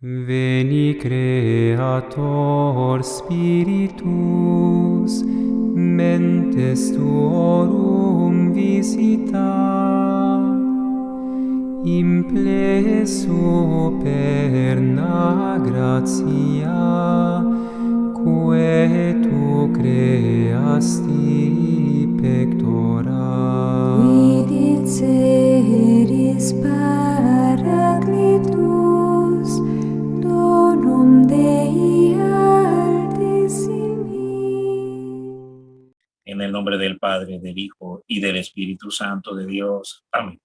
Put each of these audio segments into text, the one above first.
Veni Creator Spiritus, mentes tuorum visita, impleso perna gratia, quae tu creasti pectora. Quid seris Paracletus, donum Dei Altissimi. En el nombre del Padre, del Hijo y del Espíritu Santo de Dios. Amén.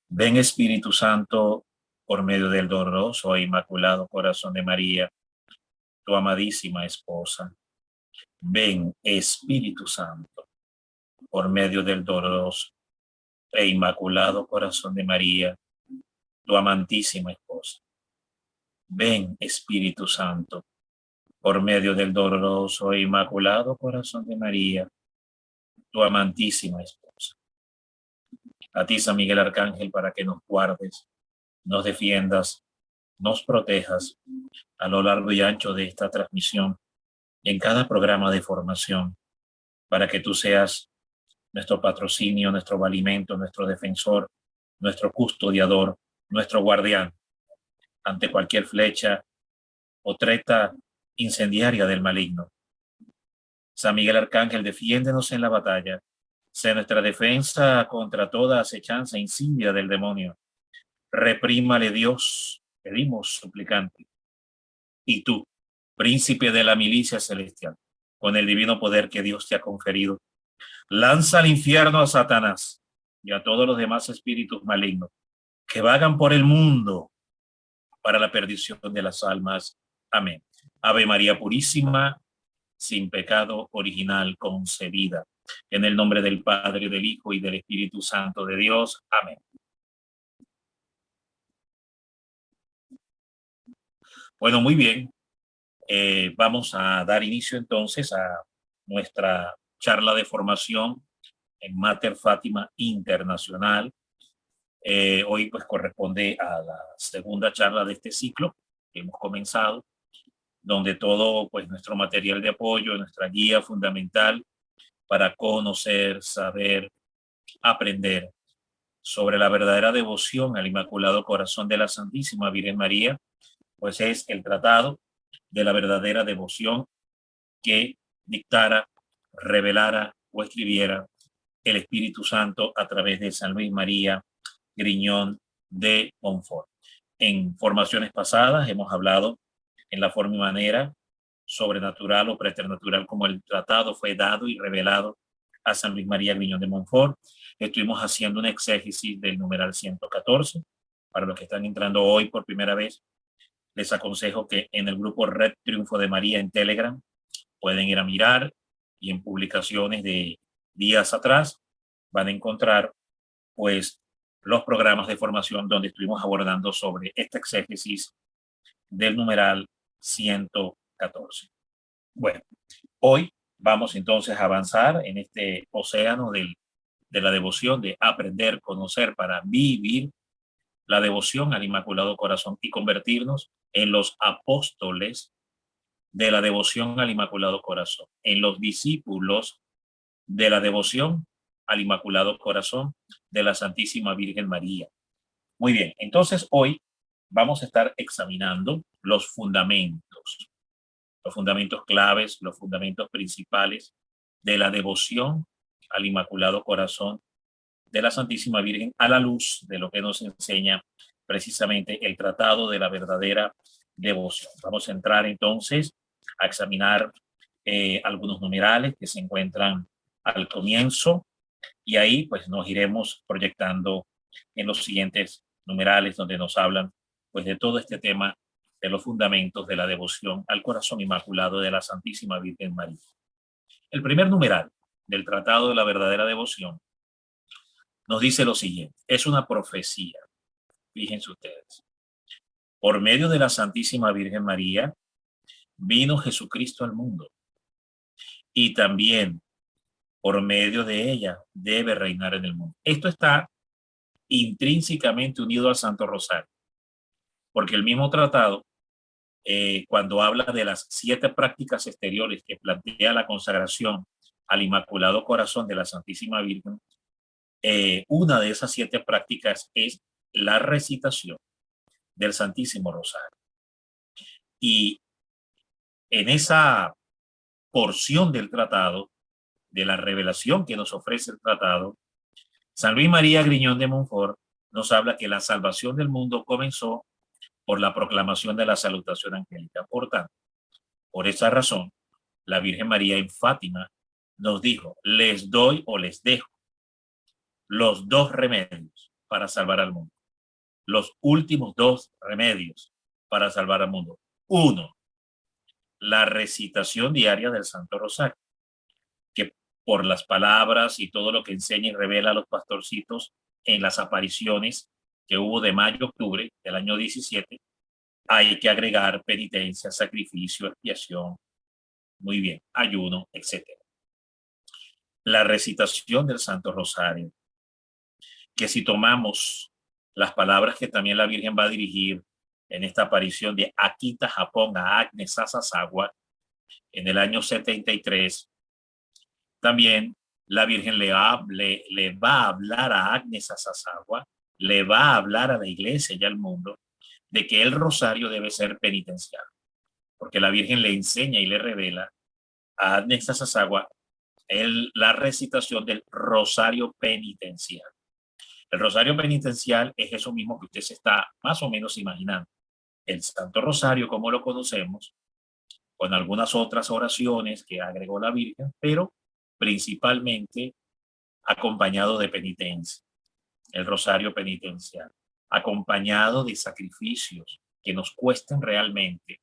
Ven Espíritu Santo, por medio del doloroso e inmaculado corazón de María, tu amadísima esposa. Ven Espíritu Santo, por medio del doloroso e inmaculado corazón de María, tu amantísima esposa. Ven Espíritu Santo, por medio del doloroso e inmaculado corazón de María, tu amantísima esposa. A ti, San Miguel Arcángel, para que nos guardes, nos defiendas, nos protejas a lo largo y ancho de esta transmisión y en cada programa de formación, para que tú seas nuestro patrocinio, nuestro valimento, nuestro defensor, nuestro custodiador, nuestro guardián ante cualquier flecha o treta incendiaria del maligno. San Miguel Arcángel, defiéndenos en la batalla, sé nuestra defensa contra toda acechanza insidia del demonio. Reprímale Dios, pedimos suplicante. Y tú, príncipe de la milicia celestial, con el divino poder que Dios te ha conferido, lanza al infierno a Satanás y a todos los demás espíritus malignos que vagan por el mundo para la perdición de las almas. Amén. Ave María Purísima, sin pecado original concebida. En el nombre del Padre, del Hijo y del Espíritu Santo de Dios. Amén. Bueno, muy bien. Vamos a dar inicio entonces a nuestra charla de formación en Mater Fátima Internacional. Hoy pues corresponde a la segunda charla de este ciclo que hemos comenzado, donde todo pues nuestro material de apoyo, nuestra guía fundamental para conocer, saber, aprender sobre la verdadera devoción al Inmaculado Corazón de la Santísima Virgen María, pues es el tratado de la verdadera devoción que dictara, revelara o escribiera el Espíritu Santo a través de San Luis María Griñón de Montfort. En formaciones pasadas hemos hablado en la forma y manera sobrenatural o preternatural como el tratado fue dado y revelado a San Luis María Griñón de Montfort. Estuvimos haciendo un exégesis del numeral 114. Para los que están entrando hoy por primera vez, les aconsejo que en el grupo Red Triunfo de María en Telegram pueden ir a mirar, y en publicaciones de días atrás van a encontrar pues los programas de formación donde estuvimos abordando sobre este exégesis del numeral 114. Bueno, hoy vamos entonces a avanzar en este océano de la devoción, de aprender, conocer para vivir la devoción al Inmaculado Corazón y convertirnos en los apóstoles de la devoción al Inmaculado Corazón, en los discípulos de la devoción al Inmaculado Corazón de la Santísima Virgen María. Muy bien, entonces hoy vamos a estar examinando los fundamentos claves, los fundamentos principales de la devoción al Inmaculado Corazón de la Santísima Virgen a la luz de lo que nos enseña precisamente el tratado de la verdadera devoción. Vamos a entrar entonces a examinar algunos numerales que se encuentran al comienzo, y ahí pues nos iremos proyectando en los siguientes numerales donde nos hablan pues de todo este tema de los fundamentos de la devoción al corazón inmaculado de la Santísima Virgen María. El primer numeral del tratado de la verdadera devoción nos dice lo siguiente: es una profecía. Fíjense ustedes. Por medio de la Santísima Virgen María vino Jesucristo al mundo, y también por medio de ella debe reinar en el mundo. Esto está intrínsecamente unido al Santo Rosario. porque el mismo tratado, cuando habla de las 7 prácticas exteriores que plantea la consagración al Inmaculado Corazón de la Santísima Virgen, una de esas 7 prácticas es la recitación del Santísimo Rosario. Y en esa porción del tratado, de la revelación que nos ofrece el tratado, San Luis María Griñón de Montfort nos habla que la salvación del mundo comenzó por la proclamación de la salutación angélica. Por tanto, por esa razón, la Virgen María en Fátima nos dijo: les doy o les dejo los 2 remedios para salvar al mundo. Los últimos 2 remedios para salvar al mundo. 1, la recitación diaria del Santo Rosario, que por las palabras y todo lo que enseña y revela a los pastorcitos en las apariciones que hubo de mayo a octubre del año 17, hay que agregar penitencia, sacrificio, expiación, muy bien, ayuno, etc. La recitación del Santo Rosario, que si tomamos las palabras que también la Virgen va a dirigir en esta aparición de Akita Japón a Agnes Sasasagua en el año 73, también la Virgen le va a hablar a Agnes Sasasagua, le va a hablar a la iglesia y al mundo de que el rosario debe ser penitencial, porque la Virgen le enseña y le revela a Agnes Sasasagua la recitación del rosario penitencial. El rosario penitencial es eso mismo que usted se está más o menos imaginando. El Santo Rosario, como lo conocemos, con algunas otras oraciones que agregó la Virgen, pero principalmente acompañado de penitencia. El rosario penitencial, acompañado de sacrificios que nos cuesten realmente,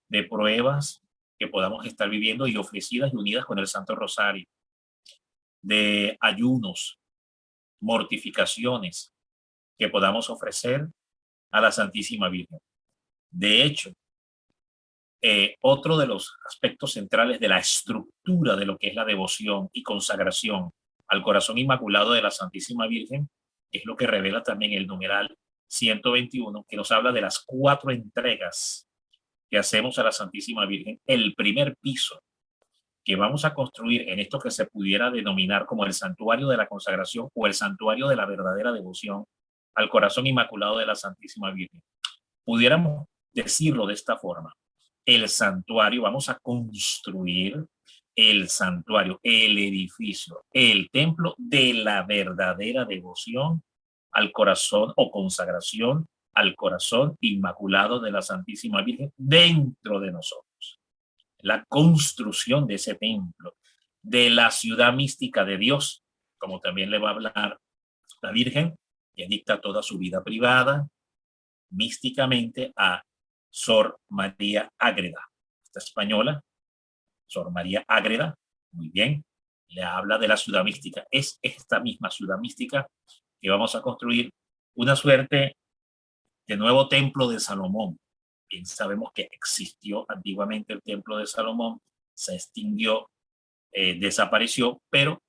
de pruebas que podamos estar viviendo y ofrecidas y unidas con el Santo Rosario, de ayunos, mortificaciones que podamos ofrecer a la Santísima Virgen. De hecho, otro de los aspectos centrales de la estructura de lo que es la devoción y consagración al corazón inmaculado de la Santísima Virgen es lo que revela también el numeral 121, que nos habla de las 4 entregas que hacemos a la Santísima Virgen. El primer piso que vamos a construir en esto que se pudiera denominar como el santuario de la consagración o el santuario de la verdadera devoción al corazón inmaculado de la Santísima Virgen. Pudiéramos decirlo de esta forma: el santuario, vamos a construir el santuario, el edificio, el templo de la verdadera devoción al corazón o consagración al corazón inmaculado de la Santísima Virgen dentro de nosotros. La construcción de ese templo, de la ciudad mística de Dios, como también le va a hablar la Virgen, que dicta toda su vida privada místicamente a Sor María Ágreda, esta española, Sor María Ágreda, muy bien, le habla de la ciudad mística. Es esta misma ciudad mística que vamos a construir, una suerte de nuevo templo de Salomón. Bien sabemos que existió antiguamente el templo de Salomón, se extinguió, desapareció, pero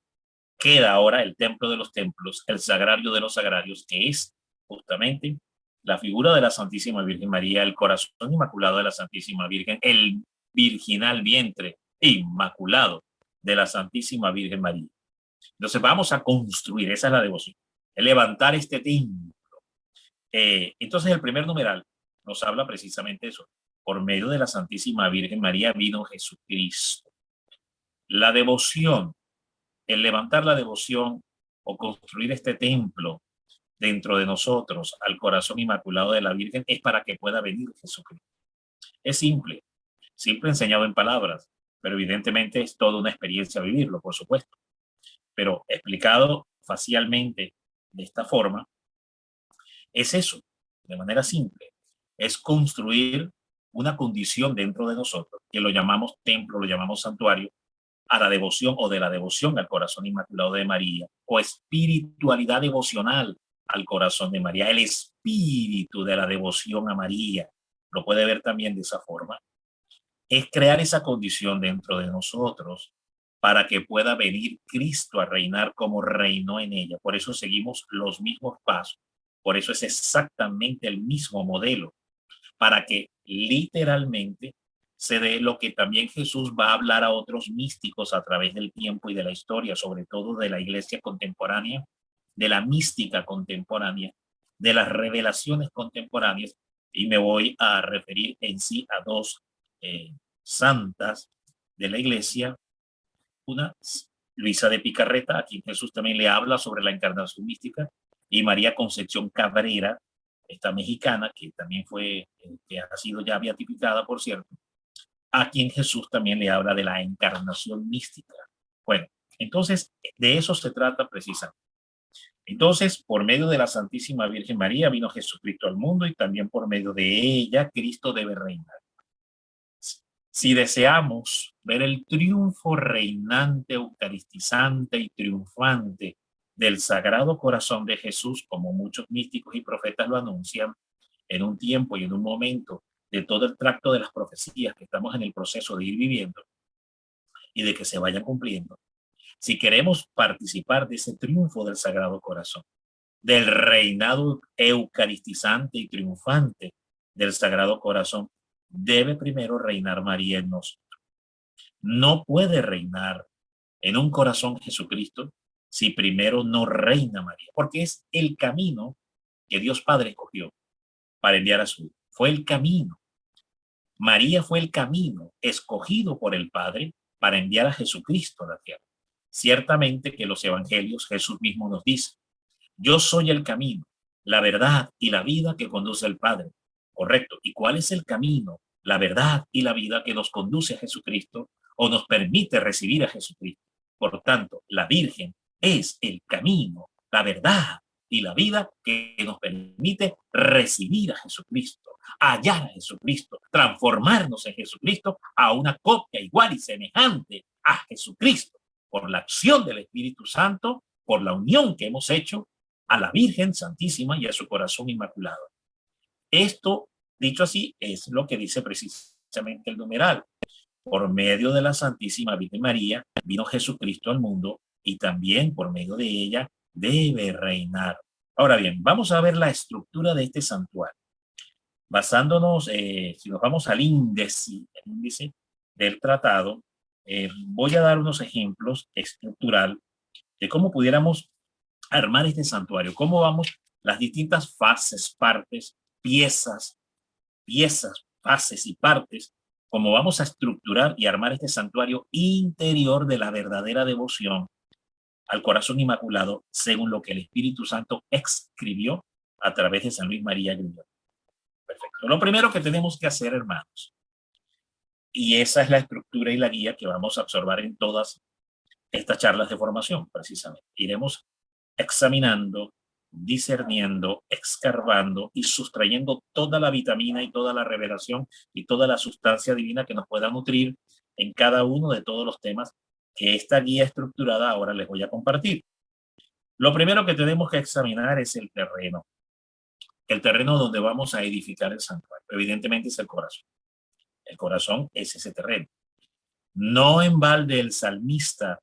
queda ahora el templo de los templos, el sagrario de los sagrarios, que es justamente la figura de la Santísima Virgen María, el corazón inmaculado de la Santísima Virgen, el virginal vientre inmaculado de la Santísima Virgen María. Entonces vamos a construir, esa es la devoción, es levantar este templo. Entonces el primer numeral nos habla precisamente eso: por medio de la Santísima Virgen María vino Jesucristo. La devoción, el levantar la devoción o construir este templo dentro de nosotros al corazón inmaculado de la Virgen es para que pueda venir Jesucristo. Es simple, simple enseñado en palabras, pero evidentemente es toda una experiencia vivirlo, por supuesto. Pero explicado facialmente de esta forma, es eso, de manera simple, es construir una condición dentro de nosotros, que lo llamamos templo, lo llamamos santuario, a la devoción o de la devoción al corazón inmaculado de María, o espiritualidad devocional al corazón de María, el espíritu de la devoción a María, lo puede ver también de esa forma. Es crear esa condición dentro de nosotros para que pueda venir Cristo a reinar como reinó en ella. Por eso seguimos los mismos pasos, por eso es exactamente el mismo modelo para que literalmente se dé lo que también Jesús va a hablar a otros místicos a través del tiempo y de la historia, sobre todo de la iglesia contemporánea, de la mística contemporánea, de las revelaciones contemporáneas, y me voy a referir en sí a dos santas de la iglesia. Una, Luisa de Picarreta, a quien Jesús también le habla sobre la encarnación mística, y María Concepción Cabrera, esta mexicana, que también fue, que ha sido ya beatificada, por cierto, a quien Jesús también le habla de la encarnación mística. Bueno, entonces de eso se trata precisamente. Entonces, por medio de la Santísima Virgen María vino Jesucristo al mundo, y también por medio de ella Cristo debe reinar. Si deseamos ver el triunfo reinante, eucaristizante y triunfante del Sagrado Corazón de Jesús, como muchos místicos y profetas lo anuncian, en un tiempo y en un momento de todo el tracto de las profecías que estamos en el proceso de ir viviendo y de que se vayan cumpliendo, si queremos participar de ese triunfo del Sagrado Corazón, del reinado eucaristizante y triunfante del Sagrado Corazón, debe primero reinar María en nosotros. No puede reinar en un corazón Jesucristo si primero no reina María, porque es el camino que Dios Padre escogió para enviar a su Hijo. Fue el camino. María fue el camino escogido por el Padre para enviar a Jesucristo a la tierra. Ciertamente que los evangelios Jesús mismo nos dice: yo soy el camino, la verdad y la vida que conduce al Padre. Correcto. ¿Y cuál es el camino, la verdad y la vida que nos conduce a Jesucristo o nos permite recibir a Jesucristo? Por tanto, la Virgen es el camino, la verdad y la vida que nos permite recibir a Jesucristo, hallar a Jesucristo, transformarnos en Jesucristo a una copia igual y semejante a Jesucristo, por la acción del Espíritu Santo, por la unión que hemos hecho a la Virgen Santísima y a su corazón inmaculado. Esto, dicho así, es lo que dice precisamente el numeral. Por medio de la Santísima Virgen María vino Jesucristo al mundo, y también por medio de ella debe reinar. Ahora bien, vamos a ver la estructura de este santuario. Basándonos, si nos vamos al índice del tratado, voy a dar unos ejemplos estructural de cómo pudiéramos armar este santuario, cómo vamos las distintas fases, partes, piezas, fases y partes, cómo vamos a estructurar y armar este santuario interior de la verdadera devoción al corazón inmaculado, según lo que el Espíritu Santo escribió a través de San Luis María Griñón. Perfecto. Lo primero que tenemos que hacer, hermanos, y esa es la estructura y la guía que vamos a observar en todas estas charlas de formación, precisamente. Iremos examinando, discerniendo, escarbando y sustrayendo toda la vitamina y toda la revelación y toda la sustancia divina que nos pueda nutrir en cada uno de todos los temas que esta guía estructurada ahora les voy a compartir. Lo primero que tenemos que examinar es el terreno donde vamos a edificar el santuario. Evidentemente es el corazón. El corazón es ese terreno. No en balde el salmista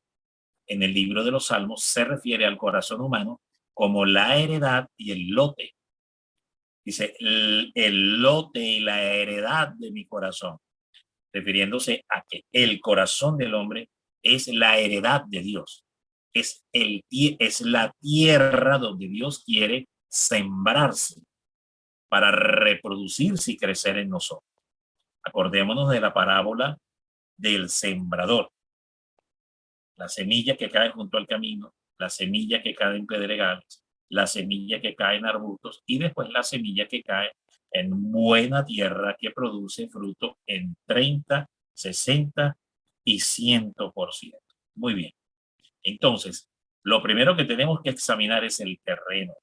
en el libro de los Salmos se refiere al corazón humano como la heredad y el lote. Dice, el lote y la heredad de mi corazón, refiriéndose a que el corazón del hombre es la heredad de Dios. Es la tierra donde Dios quiere sembrarse para reproducirse y crecer en nosotros. Acordémonos de la parábola del sembrador. La semilla que cae junto al camino, la semilla que cae en pedregales, la semilla que cae en arbustos y después la semilla que cae en buena tierra que produce fruto en 30, 60 y 100%. Muy bien. Entonces, lo primero que tenemos que examinar es el terreno,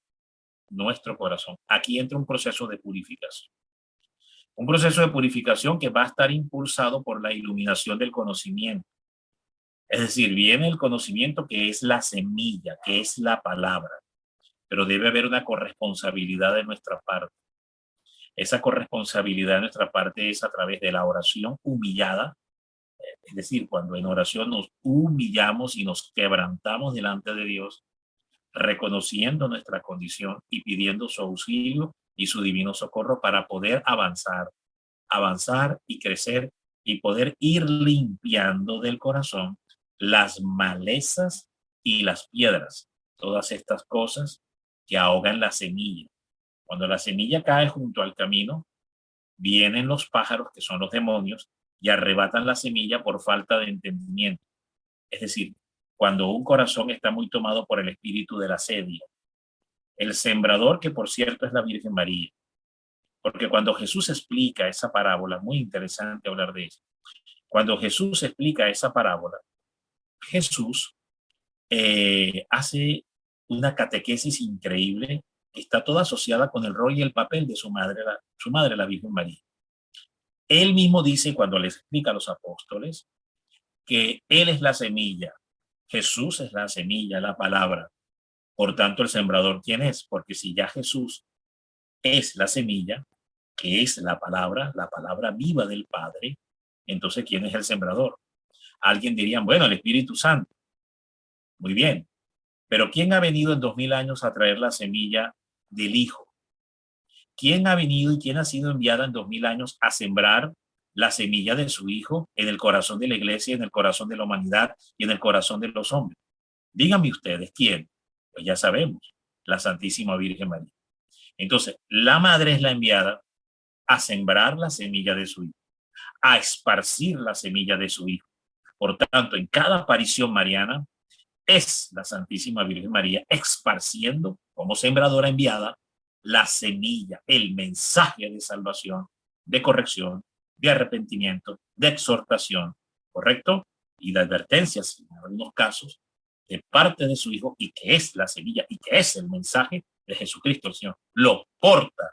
nuestro corazón. Aquí entra un proceso de purificación. Un proceso de purificación que va a estar impulsado por la iluminación del conocimiento. Es decir, viene el conocimiento que es la semilla, que es la palabra, pero debe haber una corresponsabilidad de nuestra parte. Esa corresponsabilidad de nuestra parte es a través de la oración humillada, es decir, cuando en oración nos humillamos y nos quebrantamos delante de Dios, reconociendo nuestra condición y pidiendo su auxilio y su divino socorro para poder avanzar y crecer y poder ir limpiando del corazón las malezas y las piedras, todas estas cosas que ahogan la semilla. Cuando la semilla cae junto al camino, vienen los pájaros, que son los demonios, y arrebatan la semilla por falta de entendimiento. Es decir, cuando un corazón está muy tomado por el espíritu de la sedia, el sembrador, que por cierto es la Virgen María, porque cuando Jesús explica esa parábola, muy interesante hablar de eso, cuando Jesús explica esa parábola, Jesús hace una catequesis increíble que está toda asociada con el rol y el papel de su madre, la Virgen María. Él mismo dice, cuando les explica a los apóstoles, que Él es la semilla, Jesús es la semilla, la palabra. Por tanto, el sembrador, ¿quién es? Porque si ya Jesús es la semilla, que es la palabra viva del Padre, entonces, ¿quién es el sembrador? Alguien diría, bueno, el Espíritu Santo. Muy bien. Pero ¿quién ha venido en 2000 años a traer la semilla del Hijo? ¿Quién ha venido y quién ha sido enviada en 2000 años a sembrar la semilla de su Hijo en el corazón de la iglesia, en el corazón de la humanidad y en el corazón de los hombres? Díganme ustedes, ¿quién? Pues ya sabemos, la Santísima Virgen María. Entonces, la madre es la enviada a sembrar la semilla de su Hijo, a esparcir la semilla de su Hijo. Por tanto, en cada aparición mariana es la Santísima Virgen María esparciendo como sembradora enviada la semilla, el mensaje de salvación, de corrección, de arrepentimiento, de exhortación, ¿correcto? Y de advertencias, en algunos casos, de parte de su Hijo, y que es la semilla y que es el mensaje de Jesucristo el Señor. Lo porta,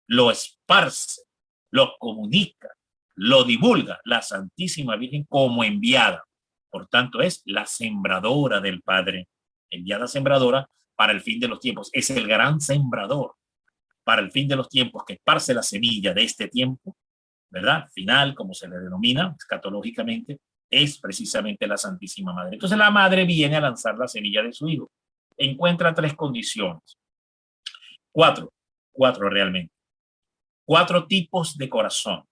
lo esparce, lo comunica, lo divulga la Santísima Virgen como enviada. Por tanto, es la sembradora del Padre, enviada sembradora para el fin de los tiempos. Es el gran sembrador para el fin de los tiempos que esparce la semilla de este tiempo, ¿verdad? Final, como se le denomina escatológicamente, es precisamente la Santísima Madre. Entonces la Madre viene a lanzar la semilla de su Hijo. Encuentra 3 condiciones. 4 realmente. 4 tipos de corazón.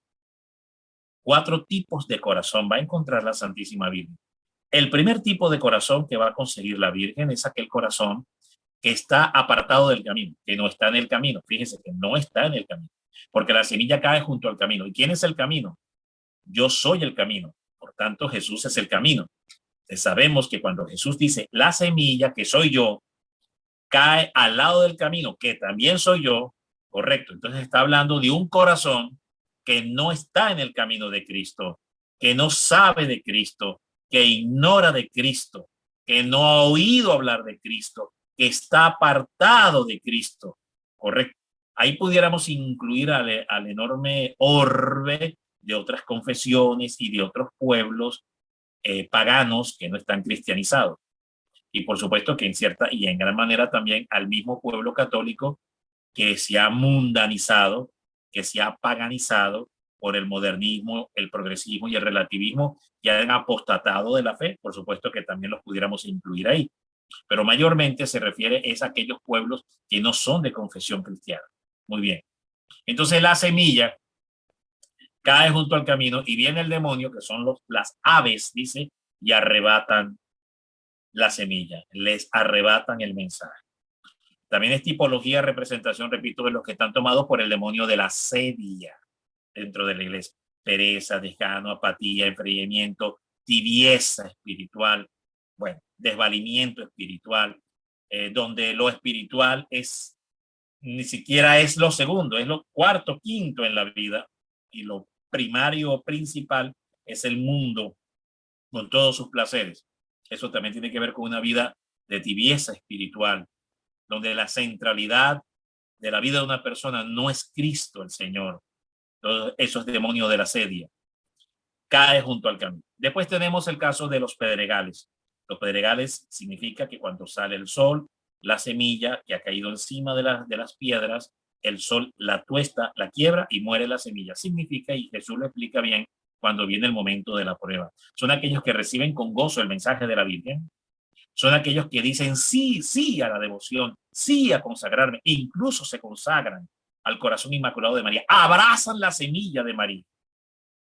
4 tipos de corazón va a encontrar la Santísima Virgen. El primer tipo de corazón que va a conseguir la Virgen es aquel corazón que está apartado del camino, que no está en el camino. Fíjense que no está en el camino, porque la semilla cae junto al camino. ¿Y quién es el camino? Yo soy el camino. Por tanto, Jesús es el camino. Entonces, sabemos que cuando Jesús dice la semilla, que soy yo, cae al lado del camino, que también soy yo, correcto. Entonces está hablando de un corazón que no está en el camino de Cristo, que no sabe de Cristo, que ignora de Cristo, que no ha oído hablar de Cristo, que está apartado de Cristo, correcto. Ahí pudiéramos incluir al enorme orbe de otras confesiones y de otros pueblos paganos que no están cristianizados. Y por supuesto que en cierta y en gran manera también al mismo pueblo católico que se ha mundanizado, que se ha paganizado por el modernismo, el progresismo y el relativismo, que han apostatado de la fe. Por supuesto que también los pudiéramos incluir ahí. Pero mayormente se refiere a aquellos pueblos que no son de confesión cristiana. Muy bien. Entonces la semilla cae junto al camino y viene el demonio, que son las aves, dice, y arrebatan la semilla, les arrebatan el mensaje. También es tipología, representación, repito, de los que están tomados por el demonio de la sedia dentro de la iglesia. Pereza, desgano, apatía, enfriamiento, tibieza espiritual, bueno, desvalimiento espiritual, donde lo espiritual es, ni siquiera es lo segundo, es lo cuarto, quinto en la vida, y lo primario, principal, es el mundo con todos sus placeres. Eso también tiene que ver con una vida de tibieza espiritual, donde la centralidad de la vida de una persona no es Cristo el Señor. Todos esos demonios de la sedia cae junto al camino. Después tenemos el caso de los pedregales. Los pedregales significa que cuando sale el sol, la semilla que ha caído encima de las piedras, el sol la tuesta, la quiebra y muere la semilla. Significa, y Jesús lo explica bien, cuando viene el momento de la prueba. Son aquellos que reciben con gozo el mensaje de la Virgen. Son aquellos que dicen sí, sí a la devoción, sí a consagrarme, e incluso se consagran al corazón inmaculado de María, abrazan la semilla de María,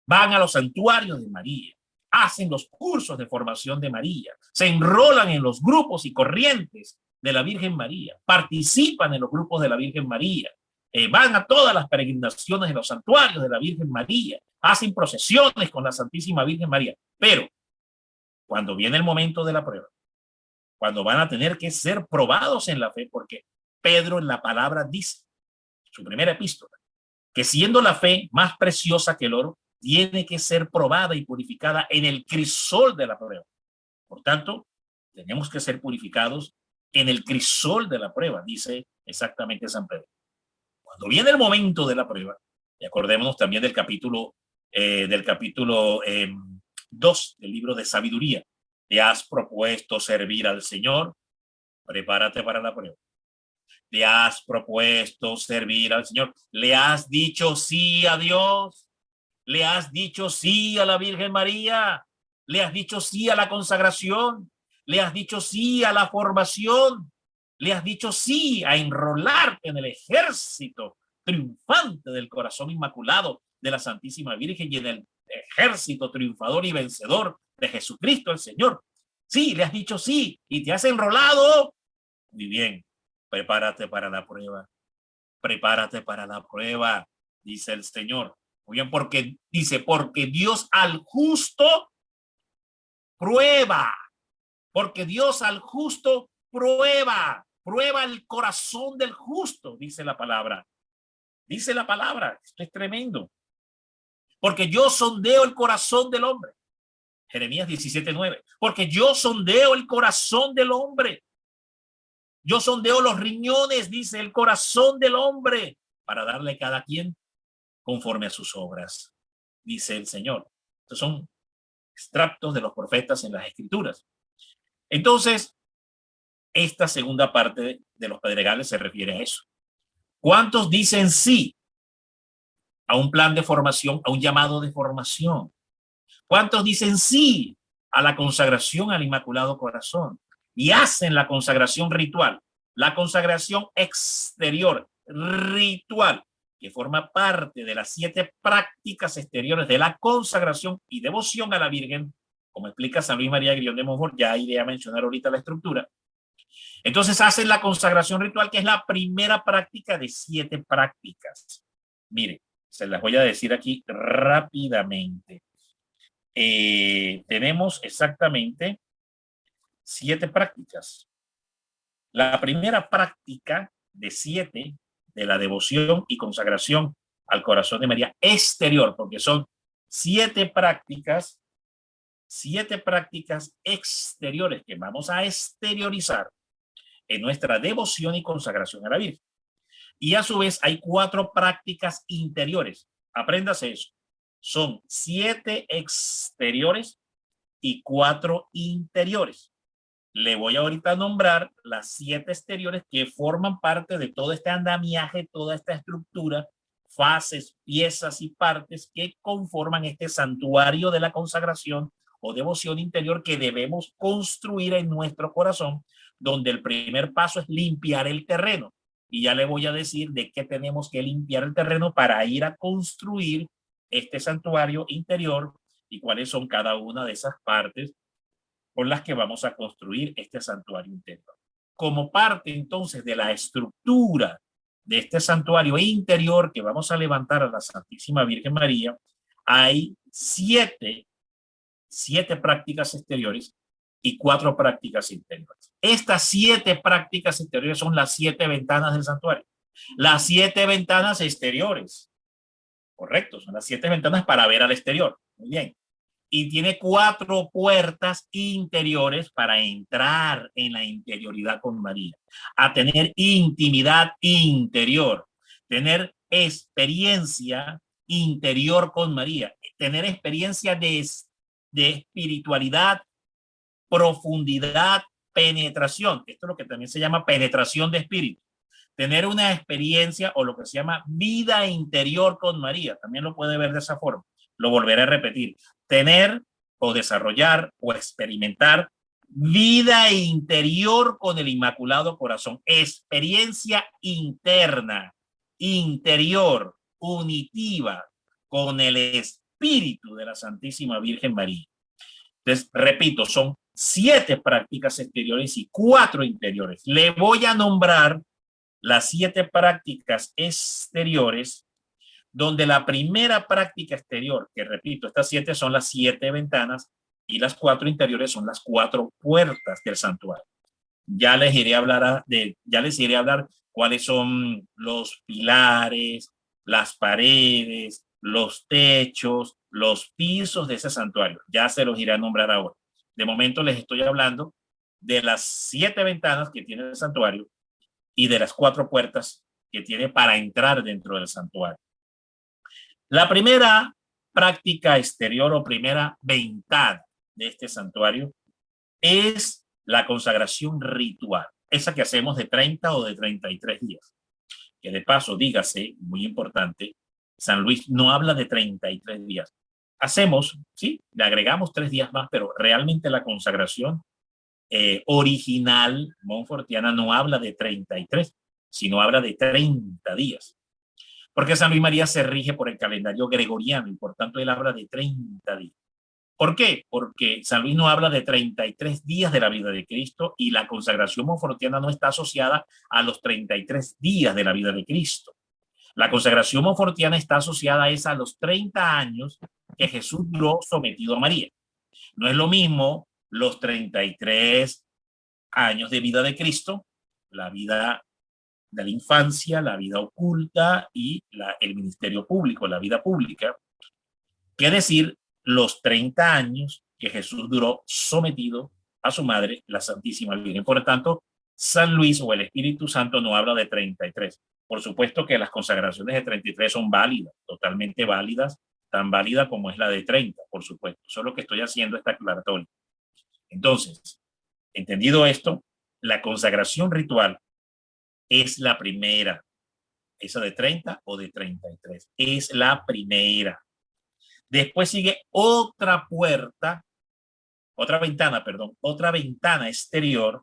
van a los santuarios de María, hacen los cursos de formación de María, se enrolan en los grupos y corrientes de la Virgen María, participan en los grupos de la Virgen María, van a todas las peregrinaciones de los santuarios de la Virgen María, hacen procesiones con la Santísima Virgen María. Pero cuando viene el momento de la prueba, cuando van a tener que ser probados en la fe, porque Pedro en la palabra dice, su primera epístola, que siendo la fe más preciosa que el oro, tiene que ser probada y purificada en el crisol de la prueba. Por tanto, tenemos que ser purificados en el crisol de la prueba, dice exactamente San Pedro. Cuando viene el momento de la prueba, y acordémonos también del capítulo 2 del libro de Sabiduría, te has propuesto servir al Señor, prepárate para la prueba. Te has propuesto servir al Señor, le has dicho sí a Dios, le has dicho sí a la Virgen María, le has dicho sí a la consagración, le has dicho sí a la formación, le has dicho sí a enrolarte en el ejército triunfante del corazón inmaculado de la Santísima Virgen y en el ejército triunfador y vencedor de Jesucristo el Señor. Sí, le has dicho sí y te has enrolado. Muy bien, prepárate para la prueba. Prepárate para la prueba, dice el Señor. Muy bien, porque dice, porque Dios al justo prueba. Porque Dios al justo prueba el corazón del justo, dice la palabra. Dice la palabra, esto es tremendo. Porque yo sondeo el corazón del hombre. Jeremías 17:9. Porque yo sondeo el corazón del hombre. Yo sondeo los riñones, dice el corazón del hombre, para darle a cada quien conforme a sus obras, dice el Señor. Estos son extractos de los profetas en las Escrituras. Entonces, esta segunda parte de los pedregales se refiere a eso. ¿Cuántos dicen sí a un plan de formación, a un llamado de formación? ¿Cuántos dicen sí a la consagración al Inmaculado Corazón y hacen la consagración ritual, la consagración exterior, ritual, que forma parte de las 7 prácticas exteriores de la consagración y devoción a la Virgen, como explica San Luis María Grión de Montfort? Ya iré a mencionar ahorita la estructura. Entonces hacen la consagración ritual, que es la primera práctica de 7 prácticas. Mire, se las voy a decir aquí rápidamente. Tenemos exactamente 7 prácticas. La primera práctica de 7 de la devoción y consagración al corazón de María exterior, porque son 7 prácticas exteriores que vamos a exteriorizar en nuestra devoción y consagración a la Virgen. Y a su vez hay 4 prácticas interiores. Apréndase eso. Son 7 exteriores y 4 interiores. Le voy ahorita a nombrar las 7 exteriores que forman parte de todo este andamiaje, toda esta estructura, fases, piezas y partes que conforman este santuario de la consagración o devoción interior que debemos construir en nuestro corazón, donde el primer paso es limpiar el terreno. Y ya le voy a decir de qué tenemos que limpiar el terreno para ir a construir este santuario interior y cuáles son cada una de esas partes con las que vamos a construir este santuario interior. Como parte entonces de la estructura de este santuario interior que vamos a levantar a la Santísima Virgen María, hay 7 prácticas exteriores y 4 prácticas interiores. Estas 7 prácticas exteriores son las 7 ventanas del santuario. Las 7 ventanas exteriores, correcto, son las 7 ventanas para ver al exterior. Muy bien. Y tiene 4 puertas interiores para entrar en la interioridad con María, a tener intimidad interior, tener experiencia interior con María, tener experiencia de espiritualidad, profundidad, penetración. Esto es lo que también se llama penetración de espíritu. Tener una experiencia o lo que se llama vida interior con María. También lo puede ver de esa forma. Lo volveré a repetir. Tener o desarrollar o experimentar vida interior con el Inmaculado Corazón. Experiencia interna interior, unitiva, con el espíritu de la Santísima Virgen María. Entonces, repito, son 7 prácticas exteriores y 4 interiores. Le voy a nombrar las 7 prácticas exteriores, donde la primera práctica exterior, que repito, estas 7 son las 7 ventanas y las 4 interiores son las 4 puertas del santuario. Ya les iré a hablar cuáles son los pilares, las paredes, los techos, los pisos de ese santuario. Ya se los iré a nombrar ahora. De momento les estoy hablando de las 7 ventanas que tiene el santuario y de las 4 puertas que tiene para entrar dentro del santuario. La primera práctica exterior o primera ventana de este santuario es la consagración ritual, esa que hacemos de 30 o de 33 días. Que de paso, dígase, muy importante, San Luis no habla de 33 días. Hacemos, sí, le agregamos 3 días más, pero realmente la consagración original montfortiana no habla de 33, sino habla de 30 días. Porque San Luis María se rige por el calendario gregoriano y por tanto él habla de 30 días. ¿Por qué? Porque San Luis no habla de 33 días de la vida de Cristo y la consagración montfortiana no está asociada a los 33 días de la vida de Cristo. La consagración montfortiana está asociada a los 30 años que Jesús duró sometido a María. No es lo mismo los 33 años de vida de Cristo, la vida de la infancia, la vida oculta y el ministerio público, la vida pública, que decir los 30 años que Jesús duró sometido a su madre, la Santísima Virgen. Por lo tanto, San Luis o el Espíritu Santo no habla de 33. Por supuesto que las consagraciones de 33 son válidas, totalmente válidas, tan válida como es la de 30, por supuesto. Solo que estoy haciendo esta aclaratoria. Entonces, entendido esto, la consagración ritual es la primera, esa de 30 o de 33, es la primera. Después sigue otra ventana exterior,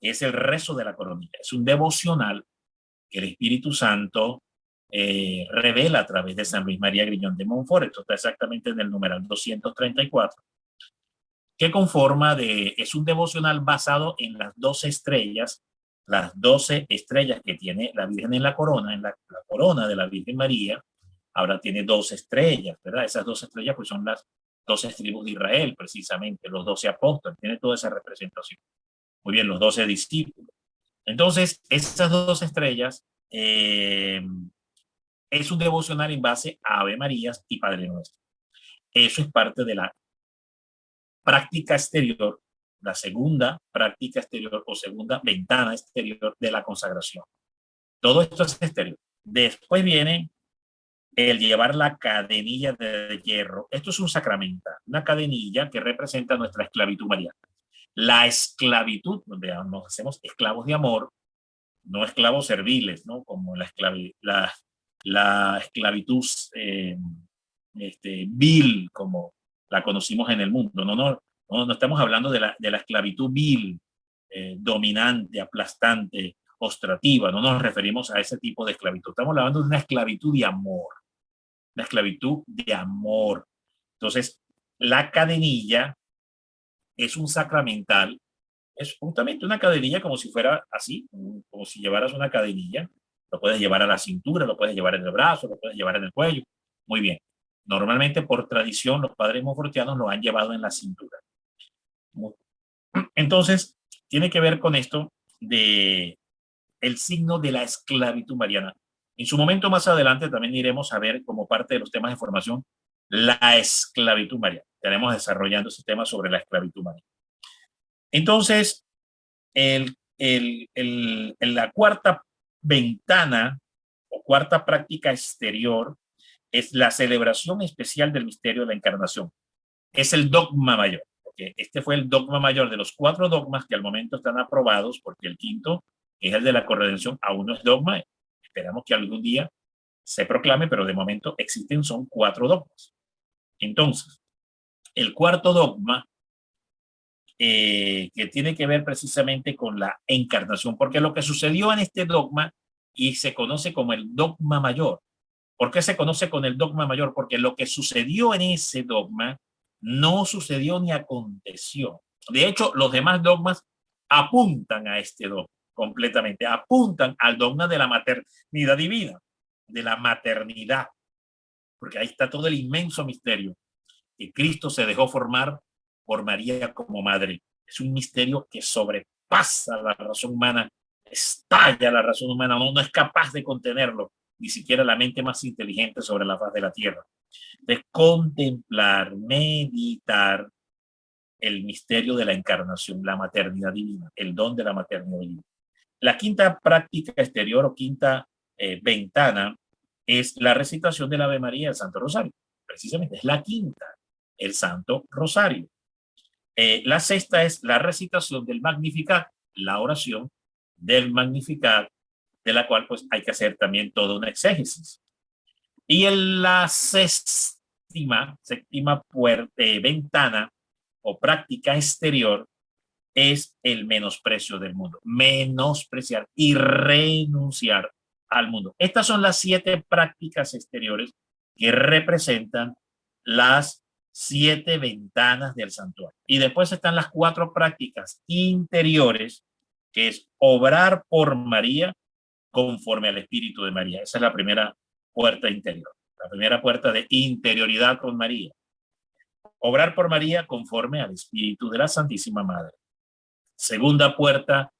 que es el rezo de la coronilla. Es un devocional que el Espíritu Santo revela a través de San Luis María Griñón de Montfort. Esto está exactamente en el numeral 234, que es un devocional basado en las 12 estrellas que tiene la Virgen en la corona, la corona de la Virgen María. Ahora tiene 12 estrellas, ¿verdad? Esas 12 estrellas pues son las 12 tribus de Israel, precisamente, los 12 apóstoles, tiene toda esa representación. Muy bien, los 12 discípulos. Entonces, esas 12 estrellas es un devocional en base a Ave Marías y Padre Nuestro. Eso es parte de la práctica exterior, la segunda práctica exterior o segunda ventana exterior de la consagración. Todo esto es exterior. Después viene el llevar la cadenilla de hierro. Esto es un sacramental, una cadenilla que representa nuestra esclavitud mariana. La esclavitud, donde nos hacemos esclavos de amor, no esclavos serviles, ¿no? Como la esclavitud vil, como la conocimos en el mundo. No estamos hablando de la esclavitud vil, dominante, aplastante, ostrativa. No nos referimos a ese tipo de esclavitud. Estamos hablando de una esclavitud de amor. La esclavitud de amor. Entonces, la cadenilla es un sacramental, es justamente una cadenilla como si fuera así, como si llevaras una cadenilla. Lo puedes llevar a la cintura, lo puedes llevar en el brazo, lo puedes llevar en el cuello. Muy bien. Normalmente, por tradición, los padres montfortianos lo han llevado en la cintura. Entonces, tiene que ver con esto de el signo de la esclavitud mariana. En su momento más adelante también iremos a ver como parte de los temas de formación la esclavitud mariana. Estaremos desarrollando ese tema sobre la esclavitud mariana. Entonces, la cuarta ventana o cuarta práctica exterior es la celebración especial del misterio de la encarnación. Es el dogma mayor, porque este fue el dogma mayor de los 4 dogmas que al momento están aprobados, porque el quinto, que es el de la corredención, aún no es dogma. Esperamos que algún día se proclame, pero de momento son 4 dogmas. Entonces, el cuarto dogma que tiene que ver precisamente con la encarnación, porque lo que sucedió en este dogma y se conoce como el dogma mayor. ¿Por qué se conoce con el dogma mayor? Porque lo que sucedió en ese dogma no sucedió ni aconteció. De hecho, los demás dogmas apuntan a este dogma completamente, apuntan al dogma de la maternidad divina, de la maternidad, porque ahí está todo el inmenso misterio, que Cristo se dejó formar por María como madre. Es un misterio que sobrepasa la razón humana, estalla la razón humana, no es capaz de contenerlo, ni siquiera la mente más inteligente sobre la faz de la tierra. De contemplar, meditar el misterio de la encarnación, la maternidad divina, el don de la maternidad divina. La quinta práctica exterior o quinta ventana es la recitación del Ave María del Santo Rosario. Precisamente es la quinta, el Santo Rosario. La sexta es la recitación del Magnificat, la oración del Magnificat, de la cual pues hay que hacer también toda una exégesis. Y en la séptima ventana o práctica exterior es el menosprecio del mundo, menospreciar y renunciar al mundo. Estas son las 7 prácticas exteriores que representan las 7 ventanas del santuario. Y después están las 4 prácticas interiores, que es obrar por María conforme al Espíritu de María. Esa es la primera puerta interior, la primera puerta de interioridad con María. Obrar por María conforme al Espíritu de la Santísima Madre. Segunda puerta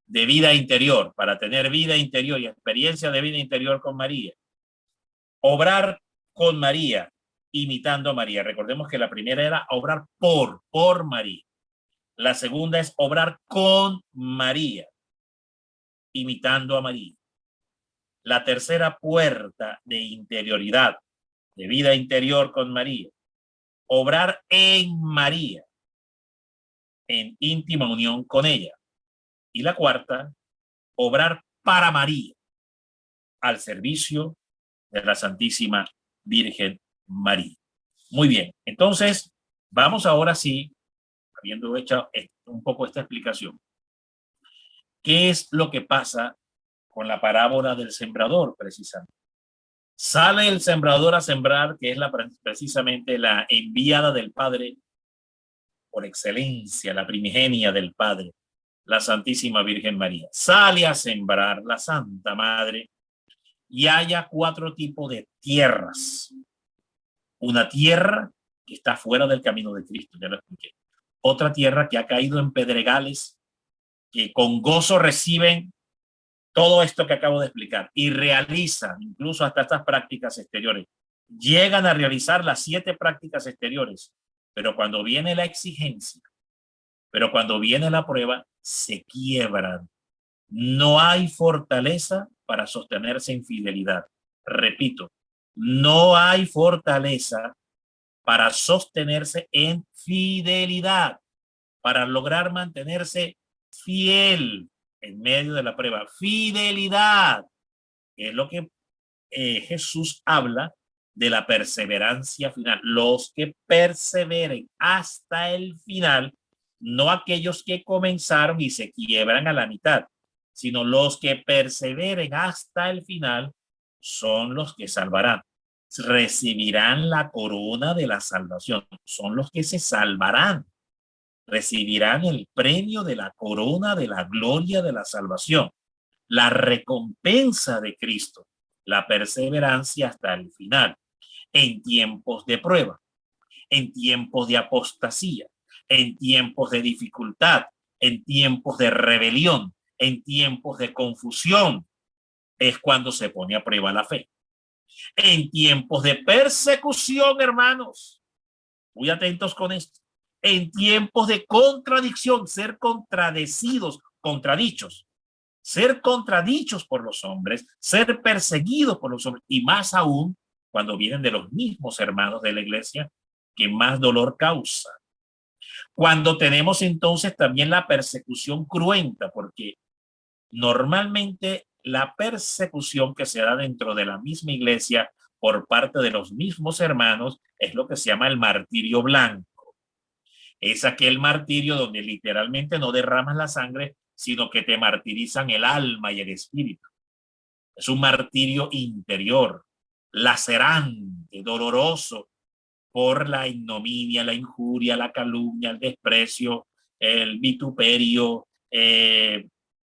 de vida interior, para tener vida interior y experiencia de vida interior con María. Obrar con María, imitando a María. Recordemos que la primera era obrar por María. La segunda es obrar con María, imitando a María. La tercera puerta de interioridad, de vida interior con María. Obrar en María, en íntima unión con ella. Y la cuarta, obrar para María, al servicio de la Santísima Virgen María. Muy bien, entonces vamos ahora sí, habiendo hecho un poco esta explicación, ¿qué es lo que pasa con la parábola del sembrador precisamente? Sale el sembrador a sembrar, que es precisamente la enviada del Padre por excelencia, la primigenia del Padre, la Santísima Virgen María. Sale a sembrar la Santa Madre y haya 4 tipos de tierras. Una tierra que está fuera del camino de Cristo, ya lo expliqué. Otra tierra que ha caído en pedregales, que con gozo reciben todo esto que acabo de explicar y realizan incluso hasta estas prácticas exteriores. Llegan a realizar las 7 prácticas exteriores, pero cuando viene la exigencia, pero cuando viene la prueba, se quiebran. No hay fortaleza para sostenerse en fidelidad. Repito, no hay fortaleza para sostenerse en fidelidad, para lograr mantenerse fiel en medio de la prueba. Fidelidad, que es lo que Jesús habla de la perseverancia final. Los que perseveren hasta el final, no aquellos que comenzaron y se quiebran a la mitad, sino los que perseveren hasta el final son los que salvarán. Recibirán la corona de la salvación. Son los que se salvarán. Recibirán el premio de la corona de la gloria de la salvación. La recompensa de Cristo, la perseverancia hasta el final, en tiempos de prueba, en tiempos de apostasía, en tiempos de dificultad, en tiempos de rebelión, en tiempos de confusión, es cuando se pone a prueba la fe. En tiempos de persecución, hermanos, muy atentos con esto, en tiempos de contradicción, ser contradecidos, contradichos, ser contradichos por los hombres, ser perseguidos por los hombres, y más aún cuando vienen de los mismos hermanos de la iglesia, que más dolor causa. Cuando tenemos entonces también la persecución cruenta, porque normalmente la persecución que se da dentro de la misma iglesia por parte de los mismos hermanos es lo que se llama el martirio blanco. Es aquel martirio donde literalmente no derramas la sangre, sino que te martirizan el alma y el espíritu. Es un martirio interior, lacerante, doloroso, por la ignominia, la injuria, la calumnia, el desprecio, el vituperio,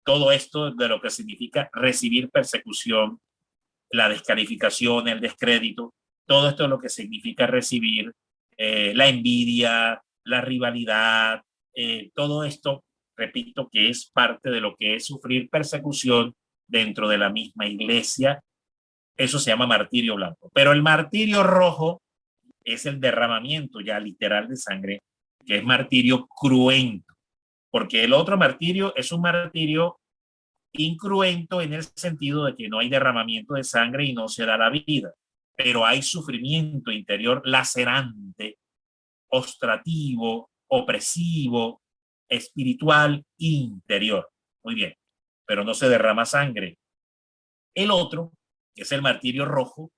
todo esto de lo que significa recibir persecución, la descalificación, el descrédito, todo esto es lo que significa recibir la envidia, la rivalidad, todo esto, repito, que es parte de lo que es sufrir persecución dentro de la misma iglesia. Eso se llama martirio blanco. Pero el martirio rojo es el derramamiento ya literal de sangre, que es martirio cruento, porque el otro martirio es un martirio incruento en el sentido de que no hay derramamiento de sangre y no se da la vida, pero hay sufrimiento interior lacerante, ostrativo, opresivo, espiritual, interior. Muy bien, pero no se derrama sangre. El otro, que es el martirio rojo,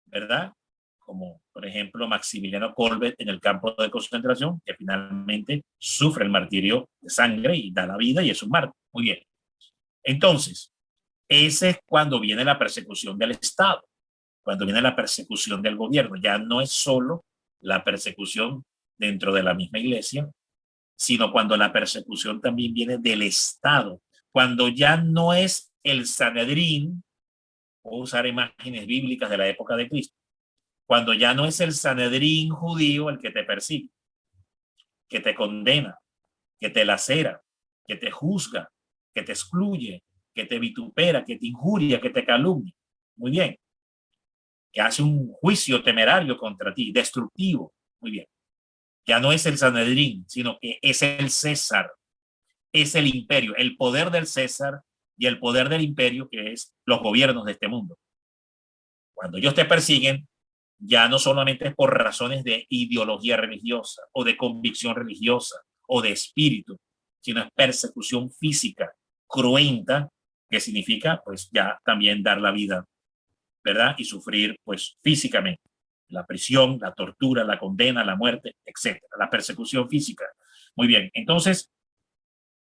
¿verdad? Como por ejemplo Maximiliano Kolbe en el campo de concentración, que finalmente sufre el martirio de sangre y da la vida y es un mártir. Muy bien. Entonces, ese es cuando viene la persecución del Estado, cuando viene la persecución del gobierno. Ya no es solo la persecución dentro de la misma iglesia, sino cuando la persecución también viene del Estado, cuando ya no es el Sanedrín, o usar imágenes bíblicas de la época de Cristo, cuando ya no es el Sanedrín judío el que te persigue, que te condena, que te lacera, que te juzga, que te excluye, que te vitupera, que te injuria, que te calumnia. Muy bien. Que hace un juicio temerario contra ti, destructivo. Muy bien. Ya no es el Sanedrín, sino que es el César, es el imperio, el poder del César y el poder del imperio, que es los gobiernos de este mundo. Cuando ellos te persiguen, ya no solamente es por razones de ideología religiosa o de convicción religiosa o de espíritu, sino es persecución física, cruenta, que significa pues ya también dar la vida, ¿verdad? Y sufrir pues físicamente la prisión, la tortura, la condena, la muerte, etcétera, la persecución física. Muy bien, entonces